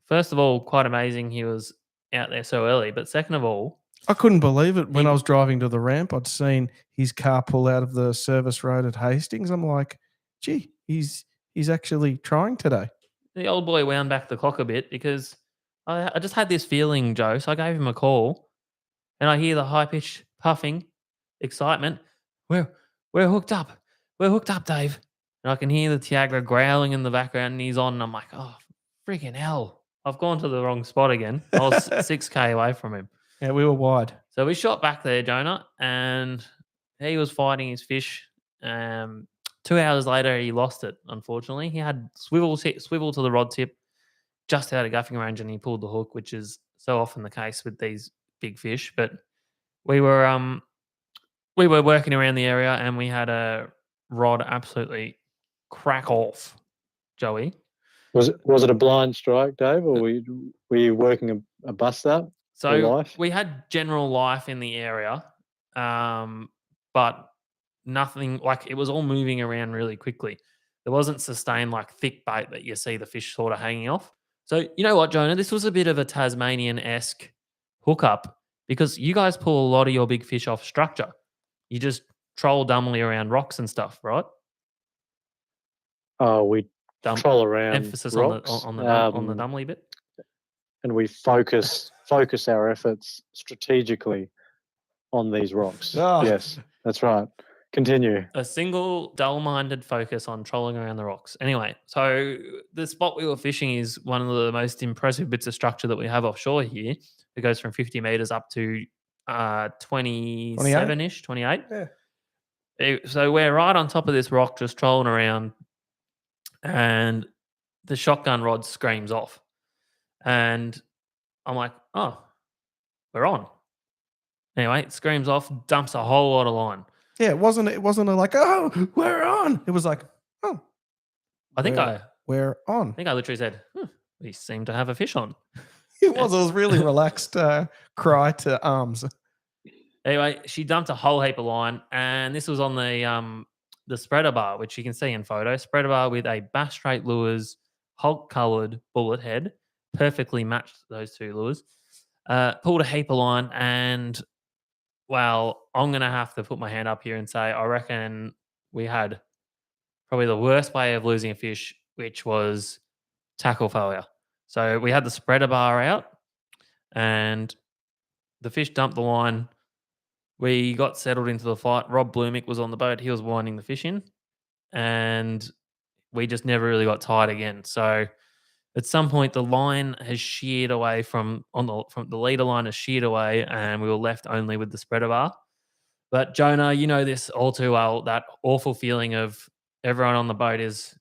first of all, quite amazing he was out there so early. But second of all, I couldn't believe it when I was driving to the ramp. I'd seen his car pull out of the service road at Hastings. I'm like, gee, he's actually trying today. the old boy wound back the clock a bit because I just had this feeling, Joe. So I gave him a call, and I hear the high pitched puffing, excitement. We're hooked up. We're hooked up, Dave. And I can hear the Tiagra growling in the background, and he's on. And I'm like, oh, freaking hell! I've gone to the wrong spot again. I was 6K away from him. Yeah, we were wide. So we shot back there, Jonah, and he was fighting his fish. 2 hours later, he lost it, unfortunately. He had swivel to the rod tip just out of guffing range, and he pulled the hook, which is so often the case with these big fish. But we were working around the area, and we had a rod absolutely crack off, Joey. Was it a blind strike, Dave, or were you working a bust up? So we had general life in the area, but nothing it was all moving around really quickly. There wasn't sustained thick bait that you see the fish sort of hanging off. So you know what, Jonah, this was a bit of a Tasmanian-esque hookup because you guys pull a lot of your big fish off structure. You just troll dumbly around rocks and stuff, right? Oh, we Dumb troll around emphasis rocks, on the dumbly bit. and we focus our efforts strategically on these rocks. Oh. Yes, that's right. Continue. A single dull-minded focus on trolling around the rocks. Anyway, so the spot we were fishing is one of the most impressive bits of structure that we have offshore here. It goes from 50 meters up to 27-ish, 28. Yeah. So we're right on top of this rock, just trolling around, and the shotgun rod screams off. And I'm like, oh, we're on. Anyway, it screams off, dumps a whole lot of line. Yeah, it wasn't like, oh, we're on. It was like, oh, I think we're on. I literally said, we seem to have a fish on. It was really relaxed cry to arms. Anyway, she dumped a whole heap of line, and this was on the spreader bar, which you can see in photo. Spreader bar with a Bass Strait Lures Hulk-coloured bullet head, perfectly matched those two lures. Pulled a heap of line, and well, I'm going to have to put my hand up here and say I reckon we had probably the worst way of losing a fish, which was tackle failure. So we had the spreader bar out, and the fish dumped the line. We got settled into the fight. Rob Blumick was on the boat. He was winding the fish in, and we just never really got tied again. So at some point, the line has sheared away from the leader line has sheared away, and we were left only with the spreader bar. But Jonah, you know this all too well. That awful feeling of everyone on the boat is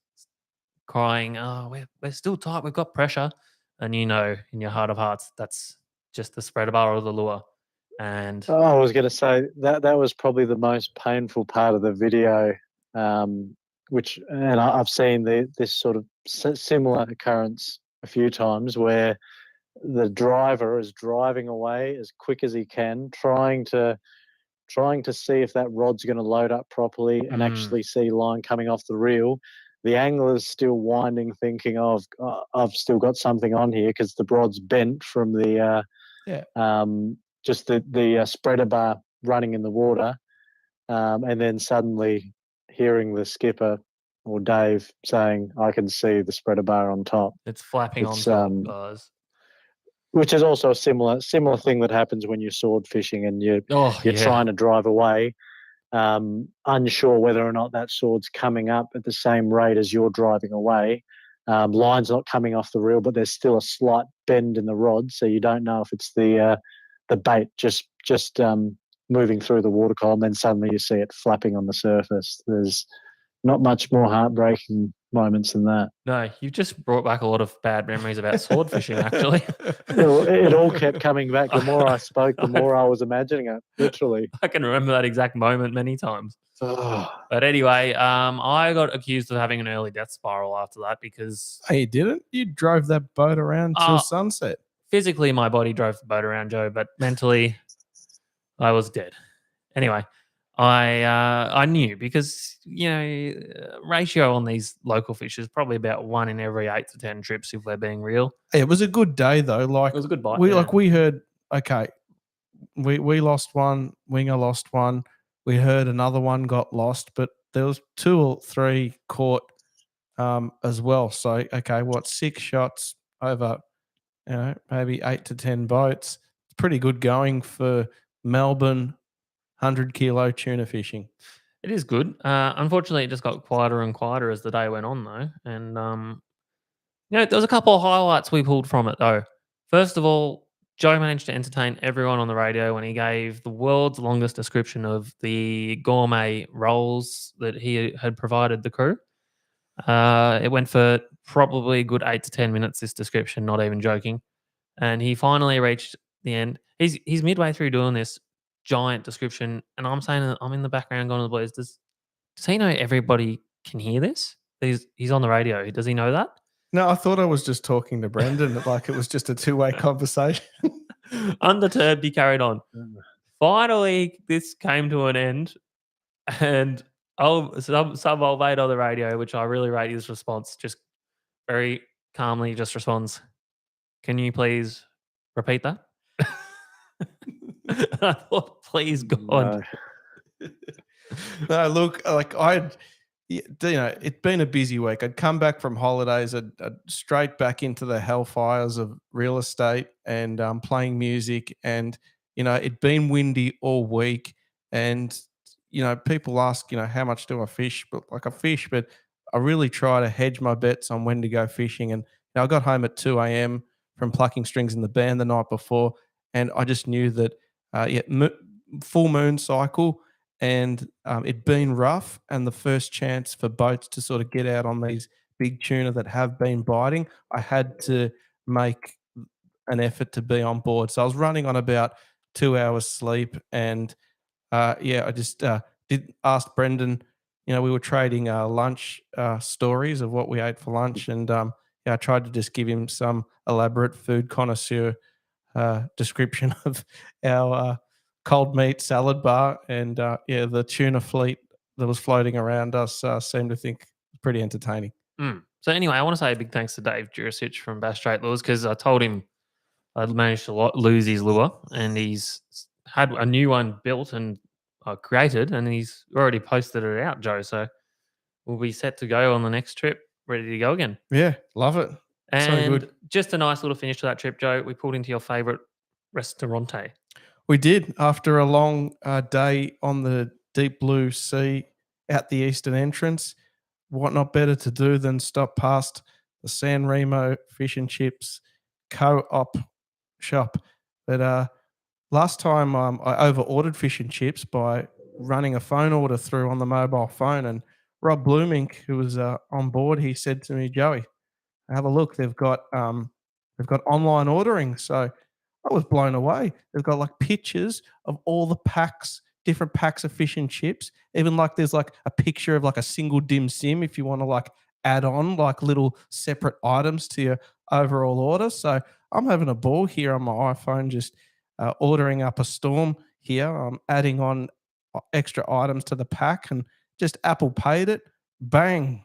crying, "Oh, we're still tight. We've got pressure," and you know in your heart of hearts that's just the spreader bar or the lure. And I was going to say that was probably the most painful part of the video, and I've seen this sort of similar occurrence a few times where the driver is driving away as quick as he can, trying to see if that rod's going to load up properly and actually see line coming off the reel. The angler's still winding, thinking, "Oh, I've still got something on here," because the rod's bent from the just the spreader bar running in the water, and then suddenly hearing the skipper or Dave saying, "I can see the spreader bar on top." It's flapping on top, guys. Which is also a similar thing that happens when you're sword fishing and you're trying to drive away, unsure whether or not that sword's coming up at the same rate as you're driving away. Line's not coming off the reel, but there's still a slight bend in the rod, so you don't know if it's the bait just moving through the water column. Then suddenly you see it flapping on the surface. There's not much more heartbreaking moments than that. No, you just brought back a lot of bad memories about sword fishing, actually. It all kept coming back. The more I spoke, the more I was imagining it, literally. I can remember that exact moment many times. Oh. But anyway, I got accused of having an early death spiral after that because... Hey, you didn't? You drove that boat around till sunset. Physically, my body drove the boat around, Joe, but mentally, I was dead. Anyway, I knew because, ratio on these local fish is probably about 1 in every 8 to 10 trips if we're being real. It was a good day though. Like, it was a good bite. We heard, okay, we lost one, Winger lost one. We heard another one got lost, but there was 2 or 3 caught as well. So, okay, 6 shots over, maybe 8 to 10 boats. It's pretty good going for Melbourne 100-kilo tuna fishing. It is good. Unfortunately, it just got quieter and quieter as the day went on, though. And, there was a couple of highlights we pulled from it, though. First of all, Joe managed to entertain everyone on the radio when he gave the world's longest description of the gourmet rolls that he had provided the crew. It went for probably a good 8 to 10 minutes, this description, not even joking. And he finally reached the end. He's midway through doing this giant description, and I'm saying, I'm in the background going to the boys, does he know everybody can hear this? He's on the radio. Does he know that? No, I thought I was just talking to Brendan like it was just a two-way conversation. Undeterred, he carried on. Finally, this came to an end, and some old mate on the radio, which I really rate his response, just very calmly just responds, "Can you please repeat that?" I thought, please God. No, look, like it'd been a busy week. I'd come back from holidays, I'd straight back into the hellfires of real estate and playing music. And, it'd been windy all week. And, people ask, how much do I fish? But like I fish, but I really try to hedge my bets on when to go fishing. And I got home at 2 a.m. from plucking strings in the band the night before. And I just knew that, full moon cycle and it'd been rough. And the first chance for boats to sort of get out on these big tuna that have been biting, I had to make an effort to be on board. So I was running on about 2 hours sleep, and I just did ask Brendan. We were trading lunch stories of what we ate for lunch, and I tried to just give him some elaborate food connoisseur description of our cold meat salad bar, and the tuna fleet that was floating around us seemed to think pretty entertaining. So anyway, I want to say a big thanks to Dave Jurisic from Bass Strait Lures, because I told him I'd managed to lose his lure, and he's had a new one built and created, and he's already posted it out, Joe. So we'll be set to go on the next trip, ready to go again. Yeah, love it. So And good. just a nice little finish to that trip, Joe. We pulled into your favourite restaurante. We did, after a long day on the deep blue sea at the eastern entrance. What not better to do than stop past the San Remo Fish and Chips co-op shop. But last time I over-ordered fish and chips by running a phone order through on the mobile phone, and Rob Bloomink, who was on board, he said to me, "Joey, have a look. They've got online ordering." So I was blown away. They've got like pictures of all the packs, different packs of fish and chips. Even like there's like a picture of like a single dim sim if you want to like add on like little separate items to your overall order. So I'm having a ball here on my iPhone, just ordering up a storm here. I'm adding on extra items to the pack, and just Apple paid it. Bang.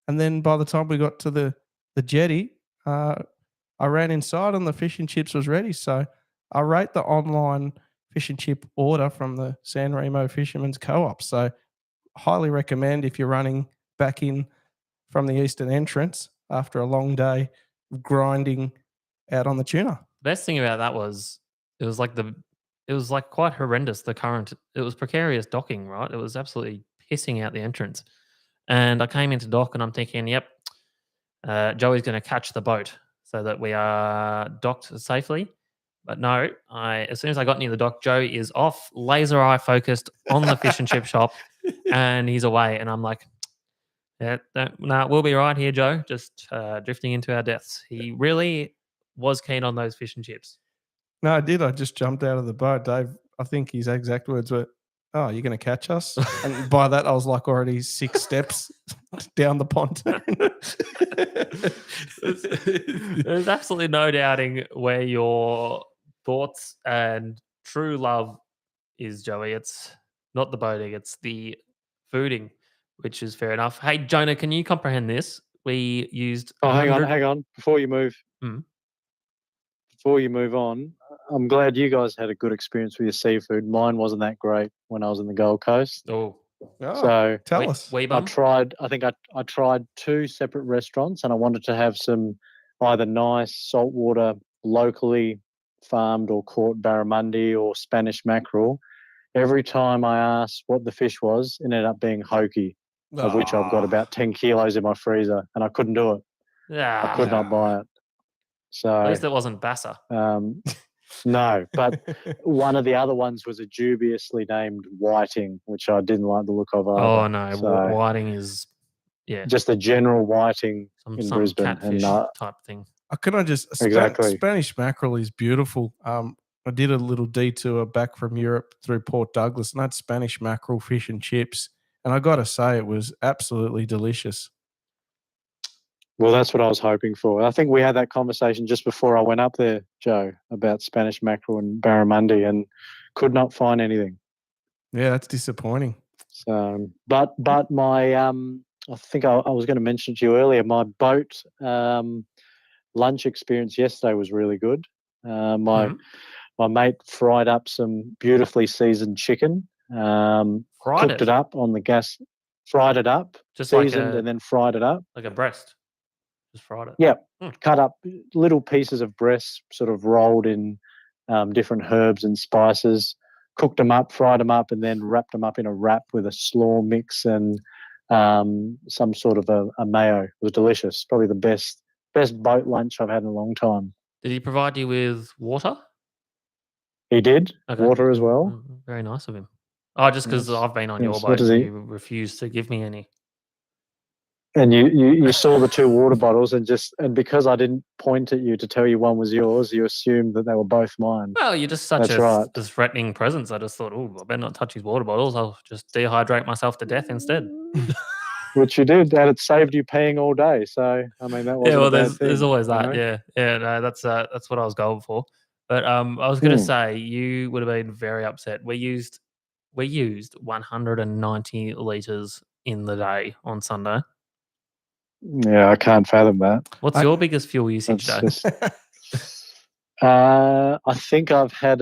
And then by the time we got to the jetty, I ran inside and the fish and chips was ready. So I rate the online fish and chip order from the San Remo Fishermen's Co-op. So highly recommend if you're running back in from the eastern entrance after a long day of grinding out on the tuna. Best thing about that was it was like quite horrendous, the current. It was precarious docking, right? It was absolutely pissing out the entrance. And I came into dock and I'm thinking, yep, Joey's going to catch the boat so that we are docked safely. But no, as soon as I got near the dock, Joey is off, laser eye focused on the fish and chip shop, and he's away. And I'm like, yeah, we'll be right here, Joe, just drifting into our deaths. He really was keen on those fish and chips. No, I did. I just jumped out of the boat, Dave. I think his exact words were, "Oh, you're going to catch us?" And by that, I was like already 6 steps down the pontoon. There's absolutely no doubting where your thoughts and true love is, Joey. It's not the boating, it's the fooding, which is fair enough. Hey, Jonah, can you comprehend this? We used Oh, 100 hang on. Before you move on, I'm glad you guys had a good experience with your seafood. Mine wasn't that great when I was in the Gold Coast. Oh, So tell us. I tried 2 separate restaurants, and I wanted to have some either nice saltwater, locally farmed or caught barramundi or Spanish mackerel. Every time I asked what the fish was, it ended up being hoki, of which I've got about 10 kilos in my freezer, and I couldn't do it. I could not buy it. So at least it wasn't Bassa. No, but one of the other ones was a dubiously named whiting, which I didn't like the look of either. Oh no, So whiting is just a general whiting in some Brisbane, catfish and type thing. Exactly. Spanish mackerel is beautiful. I did a little detour back from Europe through Port Douglas, and I had Spanish mackerel, fish and chips, and I got to say it was absolutely delicious. well, that's what I was hoping for. I think we had that conversation just before I went up there, Joe, about Spanish mackerel and barramundi, and could not find anything. Yeah, that's disappointing. So, but my I think I was going to mention to you earlier. My boat lunch experience yesterday was really good. My my mate fried up some beautifully seasoned chicken, Fried cooked it up on the gas, fried it up, Just like seasoned a and then fried it up. like a breast. Just fried it. Yeah, Hmm. cut up little pieces of breast, sort of rolled in different herbs and spices, cooked them up, fried them up, and then wrapped them up in a wrap with a slaw mix and some sort of a mayo. It was delicious. Probably the best boat lunch I've had in a long time. Did he provide you with water? He did. Okay. Water as well. Very nice of him. Oh, just because Yes. I've been on your Yes. What boat does and he? you refused to give me any. And you saw the two water bottles and because I didn't point at you to tell you one was yours, you assumed that they were both mine. Well, you're just such That's a right. threatening presence. I just thought, oh, I better not touch his water bottles. I'll just dehydrate myself to death instead. Which you did, and it saved you paying all day. So I mean, that wasn't Yeah, well, a bad thing. there's always that. You know? Yeah. No, that's what I was going for. But I was going to say you would have been very upset. We used 190 liters in the day on Sunday. Yeah, I can't fathom that. What's your biggest fuel usage day? I think I've had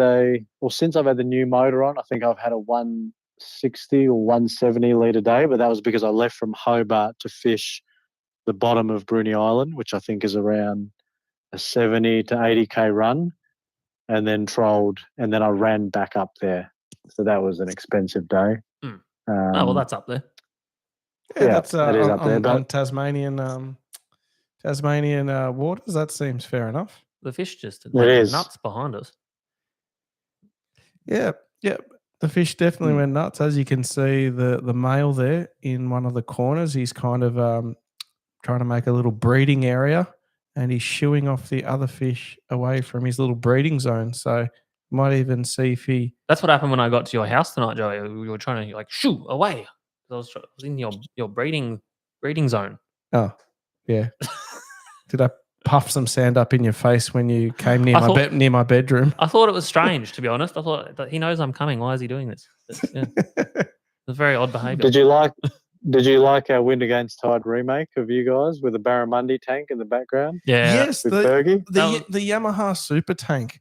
since I've had the new motor on, I think I've had a 160 or 170 litre day, but that was because I left from Hobart to fish the bottom of Bruny Island, which I think is around a 70 to 80k run, and then trolled, and then I ran back up there. So that was an expensive day. Oh, well, that's up there. Yeah, that's that is up there. But on Tasmanian waters. That seems fair enough. The fish just went nuts behind us. Yeah. The fish definitely went nuts. As you can see, the male there in one of the corners, he's kind of trying to make a little breeding area, and he's shooing off the other fish away from his little breeding zone. So you might even see if he... That's what happened when I got to your house tonight, Joey. We were trying to shoo away. I was in your breeding zone. Oh, yeah. Did I puff some sand up in your face when you came near my bedroom? I thought it was strange, to be honest. I thought that he knows I'm coming. Why is he doing this? It's very odd behaviour. Did you like our Wind Against Tide remake of you guys with the Barramundi tank in the background? Yeah. Yes, the Yamaha Super Tank.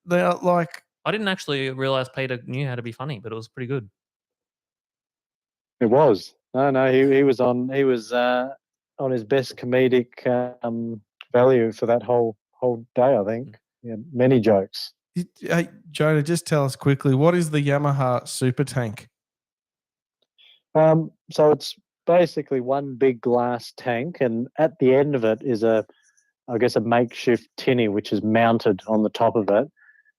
They are like... I didn't actually realise Peter knew how to be funny, but it was pretty good. It was. No, he was on his best comedic value for that whole day, I think. Yeah, many jokes. Hey, Jonah, just tell us quickly, what is the Yamaha Super Tank? So it's basically one big glass tank, and at the end of it is a makeshift tinny, which is mounted on the top of it.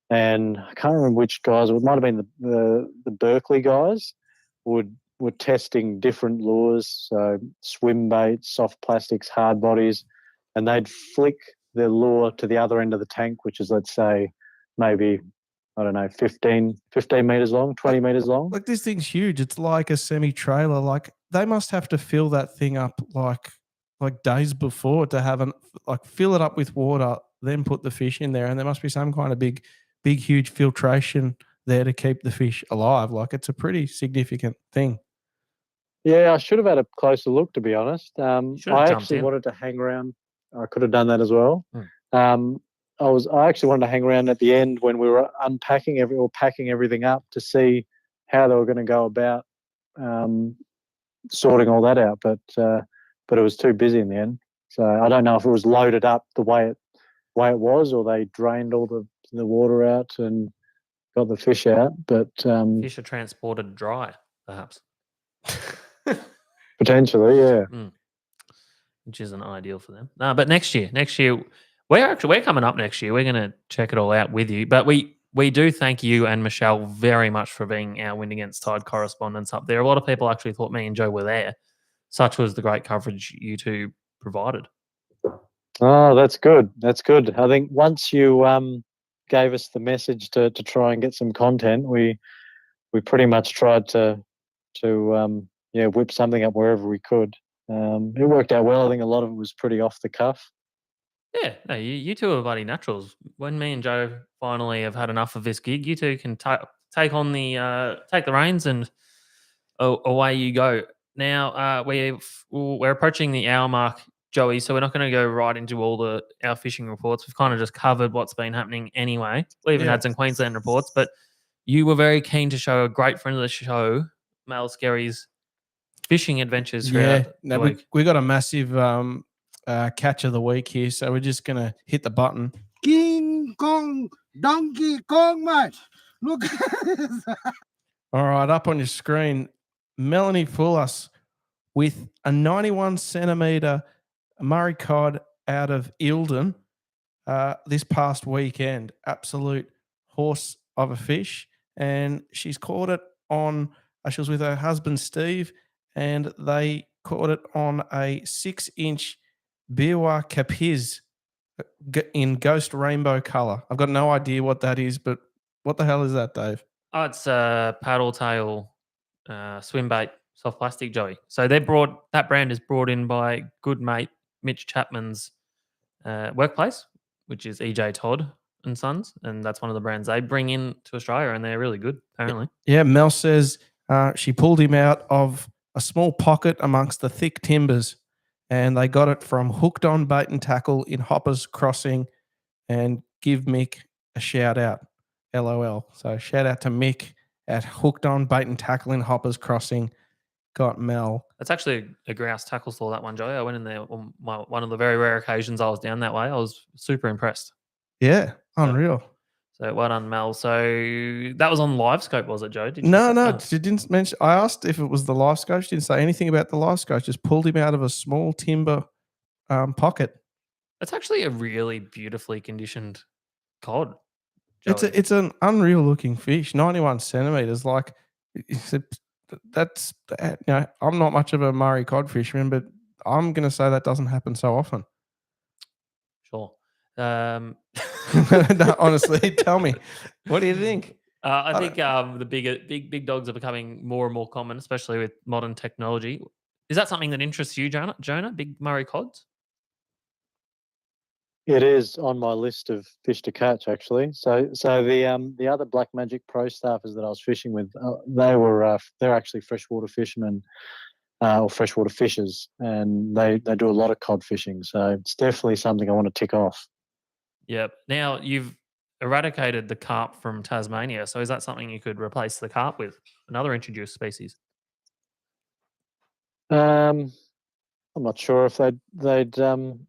And I can't remember which guys, it might have been the Berkeley guys, were testing different lures, so swim baits, soft plastics, hard bodies, and they'd flick their lure to the other end of the tank, which is, let's say, maybe, I don't know, 15 metres long, 20 metres long. Like, this thing's huge. It's like a semi-trailer. Like, they must have to fill that thing up like days before to have fill it up with water, then put the fish in there, and there must be some kind of big, huge filtration there to keep the fish alive. Like, it's a pretty significant thing. Yeah, I should have had a closer look, to be honest. I actually wanted to hang around. I could have done that as well. I actually wanted to hang around at the end when we were packing everything up to see how they were going to go about sorting all that out. But it was too busy in the end. So I don't know if it was loaded up the way it was, or they drained all the water out and got the fish out. But fish are transported dry, perhaps. Potentially, yeah. Which isn't ideal for them. No, but next year, we're coming up next year. We're going to check it all out with you. But we do thank you and Michelle very much for being our Wind Against Tide correspondents up there. A lot of people actually thought me and Joe were there. Such was the great coverage you two provided. Oh, that's good. That's good. I think once you gave us the message to try and get some content, we pretty much tried to whip something up wherever we could. It worked out well. I think a lot of it was pretty off the cuff. Yeah, no, you two are bloody naturals. When me and Joe finally have had enough of this gig, you two can take the reins and away you go. Now we're approaching the hour mark Joey, so we're not going to go right into all our fishing reports. We've kind of just covered what's been happening anyway. We even had some Queensland reports, but you were very keen to show a great friend of the show, Mel Skerry's fishing adventures throughout the week. We got a massive catch of the week here, so we're just going to hit the button. King Kong, Donkey Kong, mate. Look at this. All right, up on your screen, Melanie Fullas with a 91 centimetre Murray cod out of Eildon this past weekend. Absolute horse of a fish. And she's caught it on, she was with her husband, Steve, and they caught it on a 6-inch Biwa Capiz in ghost rainbow colour. I've got no idea what that is, but what the hell is that, Dave? Oh, it's a paddle tail swim bait, soft plastic, Joey. So that brand is brought in by good mate Mitch Chapman's workplace, which is EJ Todd and Sons, and that's one of the brands they bring in to Australia, and they're really good, apparently. Yeah, Mel says she pulled him out of a small pocket amongst the thick timbers, and they got it from Hooked On Bait and Tackle in Hoppers Crossing, and give Mick a shout out, LOL. So shout out to Mick at Hooked On Bait and Tackle in Hoppers Crossing. Got Mel. That's actually a grouse tackle store, that one, Joey. I went in there on one of the very rare occasions I was down that way. I was super impressed. Yeah, unreal. So well done, Mel. So that was on Live Scope, was it, Joe? No, she didn't mention. I asked if it was the live scope. She didn't say anything about the live scope. Just pulled him out of a small timber pocket. It's actually a really beautifully conditioned cod. Joey. It's an unreal looking fish. 91 centimeters. Like that's I'm not much of a Murray cod fisherman, but I'm going to say that doesn't happen so often. Sure. No, honestly, tell me, what do you think? I think the big dogs are becoming more and more common, especially with modern technology. Is that something that interests you, Jonah? Big Murray cods? It is on my list of fish to catch, actually. So the other Black Magic Pro staffers that I was fishing with, they're actually freshwater fishermen or freshwater fishers, and they do a lot of cod fishing. So it's definitely something I want to tick off. Yep. Now you've eradicated the carp from Tasmania, so is that something you could replace the carp with? Another introduced species? I'm not sure if they'd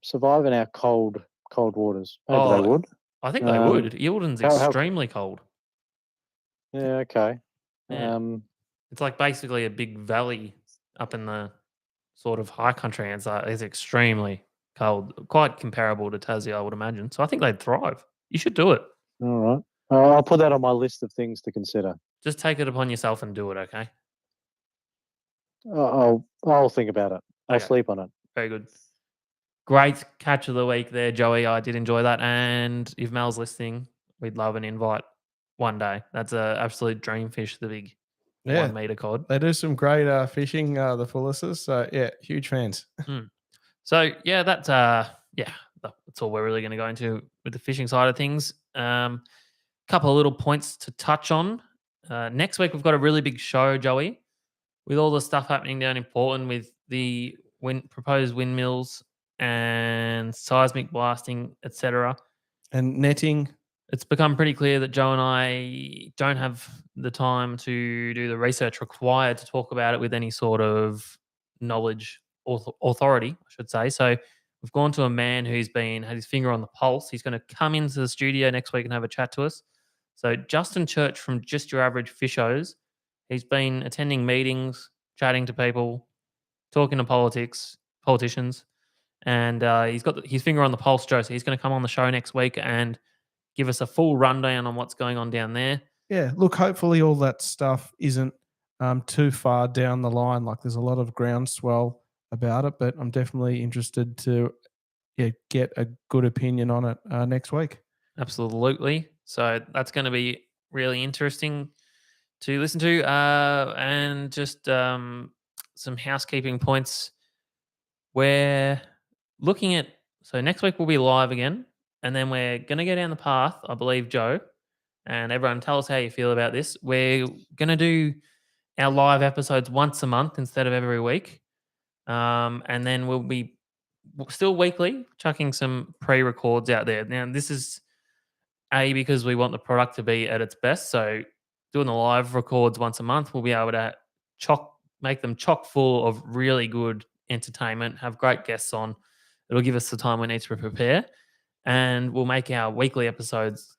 survive in our cold waters. Maybe they would. I think they would. Eildon's extremely cold. Yeah, okay. Yeah. It's like basically a big valley up in the sort of high country, and it's extremely cold, quite comparable to Tassie, I would imagine. So I think they'd thrive. You should do it. All right. I'll put that on my list of things to consider. Just take it upon yourself and do it, okay? I'll think about it. I'll sleep on it. Very good. Great catch of the week there, Joey. I did enjoy that. And if Mel's listening, we'd love an invite one day. That's an absolute dream fish, the big 1 meter cod. They do some great fishing, the Fullises. So, yeah, huge fans. So, yeah, that's all we're really going to go into with the fishing side of things. Couple of little points to touch on. Next week, we've got a really big show, Joey, with all the stuff happening down in Portland with the proposed windmills and seismic blasting, etc. And netting. It's become pretty clear that Joe and I don't have the time to do the research required to talk about it with any sort of knowledge or authority, I should say. So we've gone to a man who's had his finger on the pulse. He's going to come into the studio next week and have a chat to us. So Justin Church from Just Your Average Fishos. He's been attending meetings, chatting to people, talking to politicians, and he's got his finger on the pulse, Joe. So he's going to come on the show next week and give us a full rundown on what's going on down there. Yeah, look, hopefully all that stuff isn't too far down the line. Like there's a lot of groundswell about it, but I'm definitely interested to get a good opinion on it next week. Absolutely. So that's going to be really interesting to listen to. And just some housekeeping points. We're looking at, so next week we'll be live again, and then we're going to go down the path, I believe, Joe, and everyone tell us how you feel about this. We're going to do our live episodes once a month instead of every week. And then we'll be still weekly, chucking some pre-records out there. Now, this is because we want the product to be at its best. So doing the live records once a month, we'll be able to make them chock full of really good entertainment, have great guests on. It'll give us the time we need to prepare, and we'll make our weekly episodes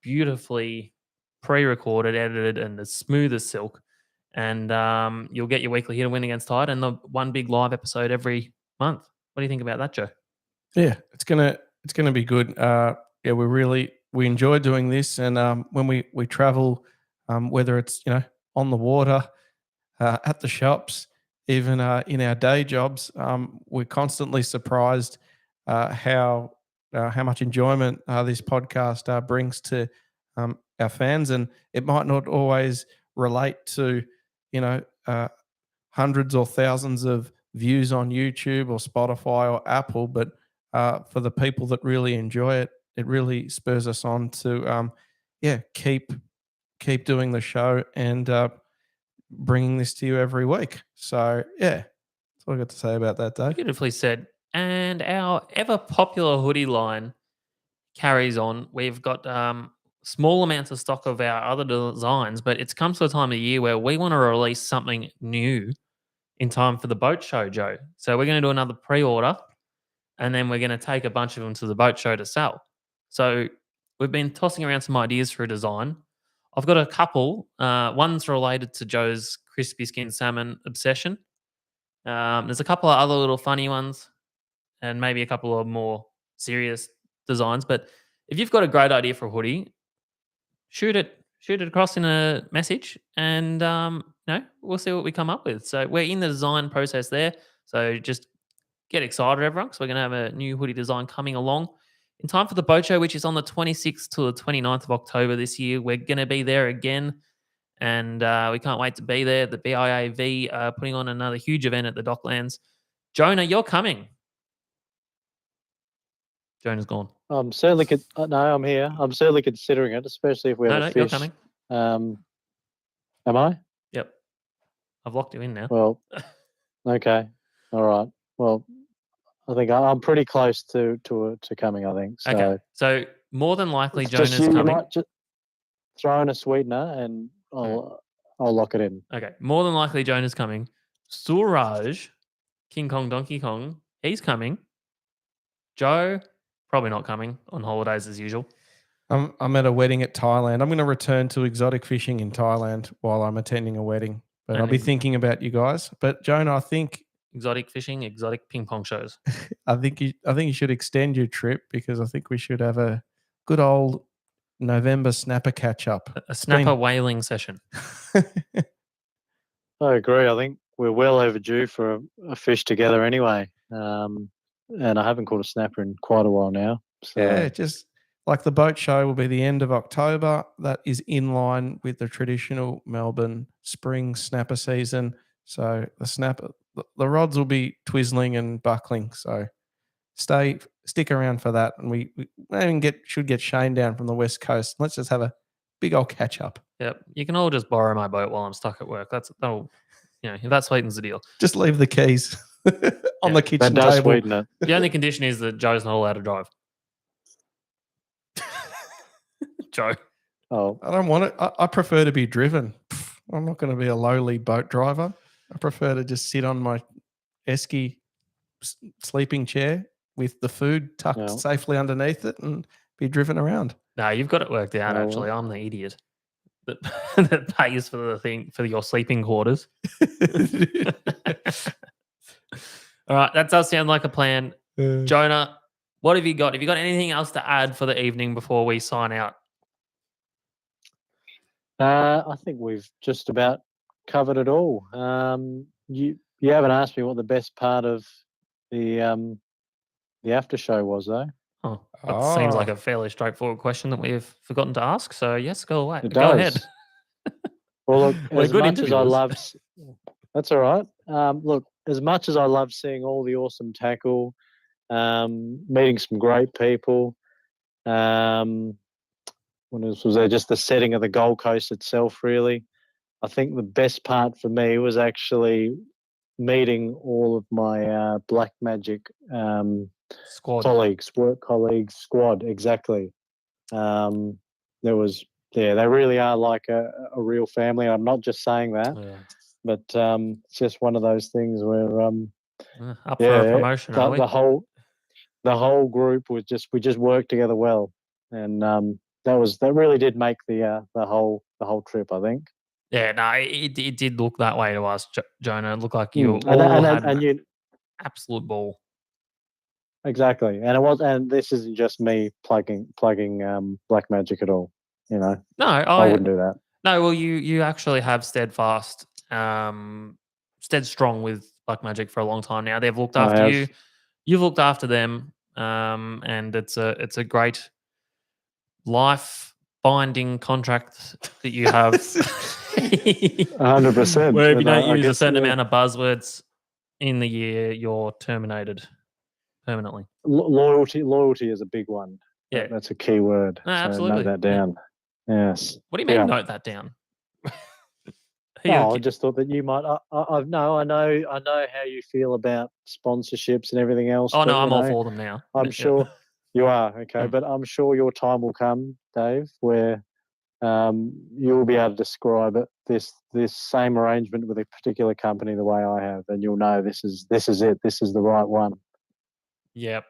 beautifully pre-recorded, edited, and as smooth as silk. And you'll get your weekly hit and win against Tide, and the one big live episode every month. What do you think about that, Joe? Yeah, it's gonna be good. Yeah, we enjoy doing this, and when we travel, whether it's on the water, at the shops, even in our day jobs, we're constantly surprised how much enjoyment this podcast brings to our fans, and it might not always relate to uh, hundreds or thousands of views on YouTube or Spotify or Apple, but for the people that really enjoy it, it really spurs us on to keep doing the show and bringing this to you every week. So yeah, that's all I got to say about that, Dave. Beautifully said. And our ever popular hoodie line carries on. We've got small amounts of stock of our other designs, but it's come to a time of year where we want to release something new in time for the boat show, Joe. So we're going to do another pre-order, and then we're going to take a bunch of them to the boat show to sell. So we've been tossing around some ideas for a design. I've got a couple. One's related to Joe's crispy skin salmon obsession. There's a couple of other little funny ones, and maybe a couple of more serious designs. But if you've got a great idea for a hoodie, shoot it across in a message, and we'll see what we come up with. So we're in the design process there. So just get excited, everyone, because we're going to have a new hoodie design coming along in time for the boat show, which is on the 26th to the 29th of October this year. We're going to be there again, and we can't wait to be there. The BIAV are putting on another huge event at the Docklands. Jonah, you're coming. Jonah's gone. I'm certainly no, I'm here. I'm certainly considering it, especially if we have a fish. You're coming. Am I? Yep. I've locked you in now. Well, okay. All right. Well, I think I'm pretty close to coming, I think. So Okay. So more than likely it's Jonah's just you coming. might just throw in a sweetener and I'll lock it in. Okay. More than likely Jonah's coming. Suraj, King Kong Donkey Kong, he's coming. Joe, probably not coming, on holidays as usual. I'm at a wedding at Thailand. I'm going to return to exotic fishing in Thailand while I'm attending a wedding. But I'll be thinking about you guys. But Jonah, I think exotic fishing, exotic ping pong shows. I think you should extend your trip, because I think we should have a good old November snapper catch up. A snapper whaling session. I agree. I think we're well overdue for a fish together anyway. And I haven't caught a snapper in quite a while now. So. Yeah, just like the boat show will be the end of October. That is in line with the traditional Melbourne spring snapper season. So the rods will be twizzling and buckling. So stick around for that, and we should get Shane down from the West Coast. Let's just have a big old catch up. Yep, you can all just borrow my boat while I'm stuck at work. That sweetens the deal. Just leave the keys on the kitchen that does table. Sweeten it. The only condition is that Joe's not allowed to drive. Joe. Oh, I don't want it. I prefer to be driven. I'm not going to be a lowly boat driver. I prefer to just sit on my esky sleeping chair with the food tucked safely underneath it and be driven around. No, you've got it worked out. Actually, I'm the idiot that pays for your sleeping quarters. All right, that does sound like a plan. Jonah, what have you got? Have you got anything else to add for the evening before we sign out? I think we've just about covered it all. You haven't asked me what the best part of the after show was, though. Oh, that seems like a fairly straightforward question that we've forgotten to ask. So yes, go It go does. ahead. Well, look, We're as good much as I interviewers. love, that's all right. Look, as much as I love seeing all the awesome tackle, meeting some great people, when else was there? Just the setting of the Gold Coast itself, really. I think the best part for me was actually meeting all of my Black Magic Squad. colleagues, work colleagues, squad, exactly. There was, they really are like a real family. I'm not just saying that, Yeah. but it's just one of those things where Up for a promotion, are we? the whole group we just worked together well, and that really did make the whole trip, I think. Yeah, no, it did look that way to us, Jonah. It looked like you And all and, had you absolute ball. exactly, and this isn't just me plugging Black Magic at all. You know, No, I wouldn't do that. No, well, you actually have stead strong with Black Magic for a long time now. They've looked after you. You've looked after them, and it's a great life binding contract that you have. 100%. Where if you don't use a certain amount of buzzwords in the year, you're terminated permanently. Loyalty is a big one. Yeah, that's a key word. No, so absolutely. note that down. Yeah. Yes. What do you mean? Note that down. I just thought that you might. I know how you feel about sponsorships and everything else. Oh, but, no, I'm all for them now. I'm sure you are, okay. But I'm sure your time will come, Dave, where you'll be able to describe it, this same arrangement with a particular company the way I have, and you'll know this is it. This is the right one. Yep.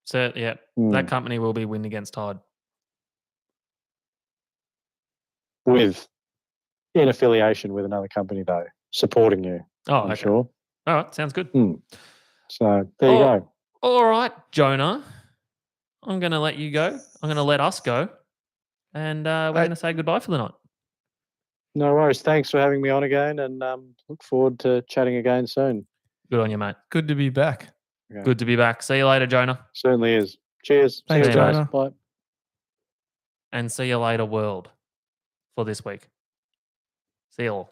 So, yeah, that company will be Win Against Tide. In affiliation with another company, though, supporting you. Oh, I'm sure. All right, sounds good. So there you go. All right, Jonah, I'm going to let you go. I'm going to let us go, and we're going to say goodbye for the night. No worries. Thanks for having me on again, and look forward to chatting again soon. Good on you, mate. Good to be back. Okay. Good to be back. See you later, Jonah. Certainly is. Cheers. Thanks, See you guys. Jonah. Bye. And see you later, world, for this week. See you all.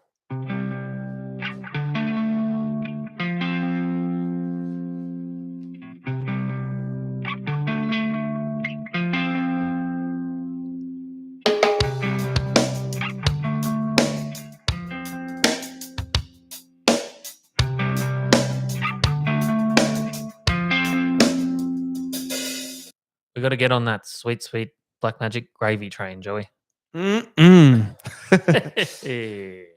We got to get on that sweet, sweet Black Magic gravy train, Joey. Mm-mm. Hey.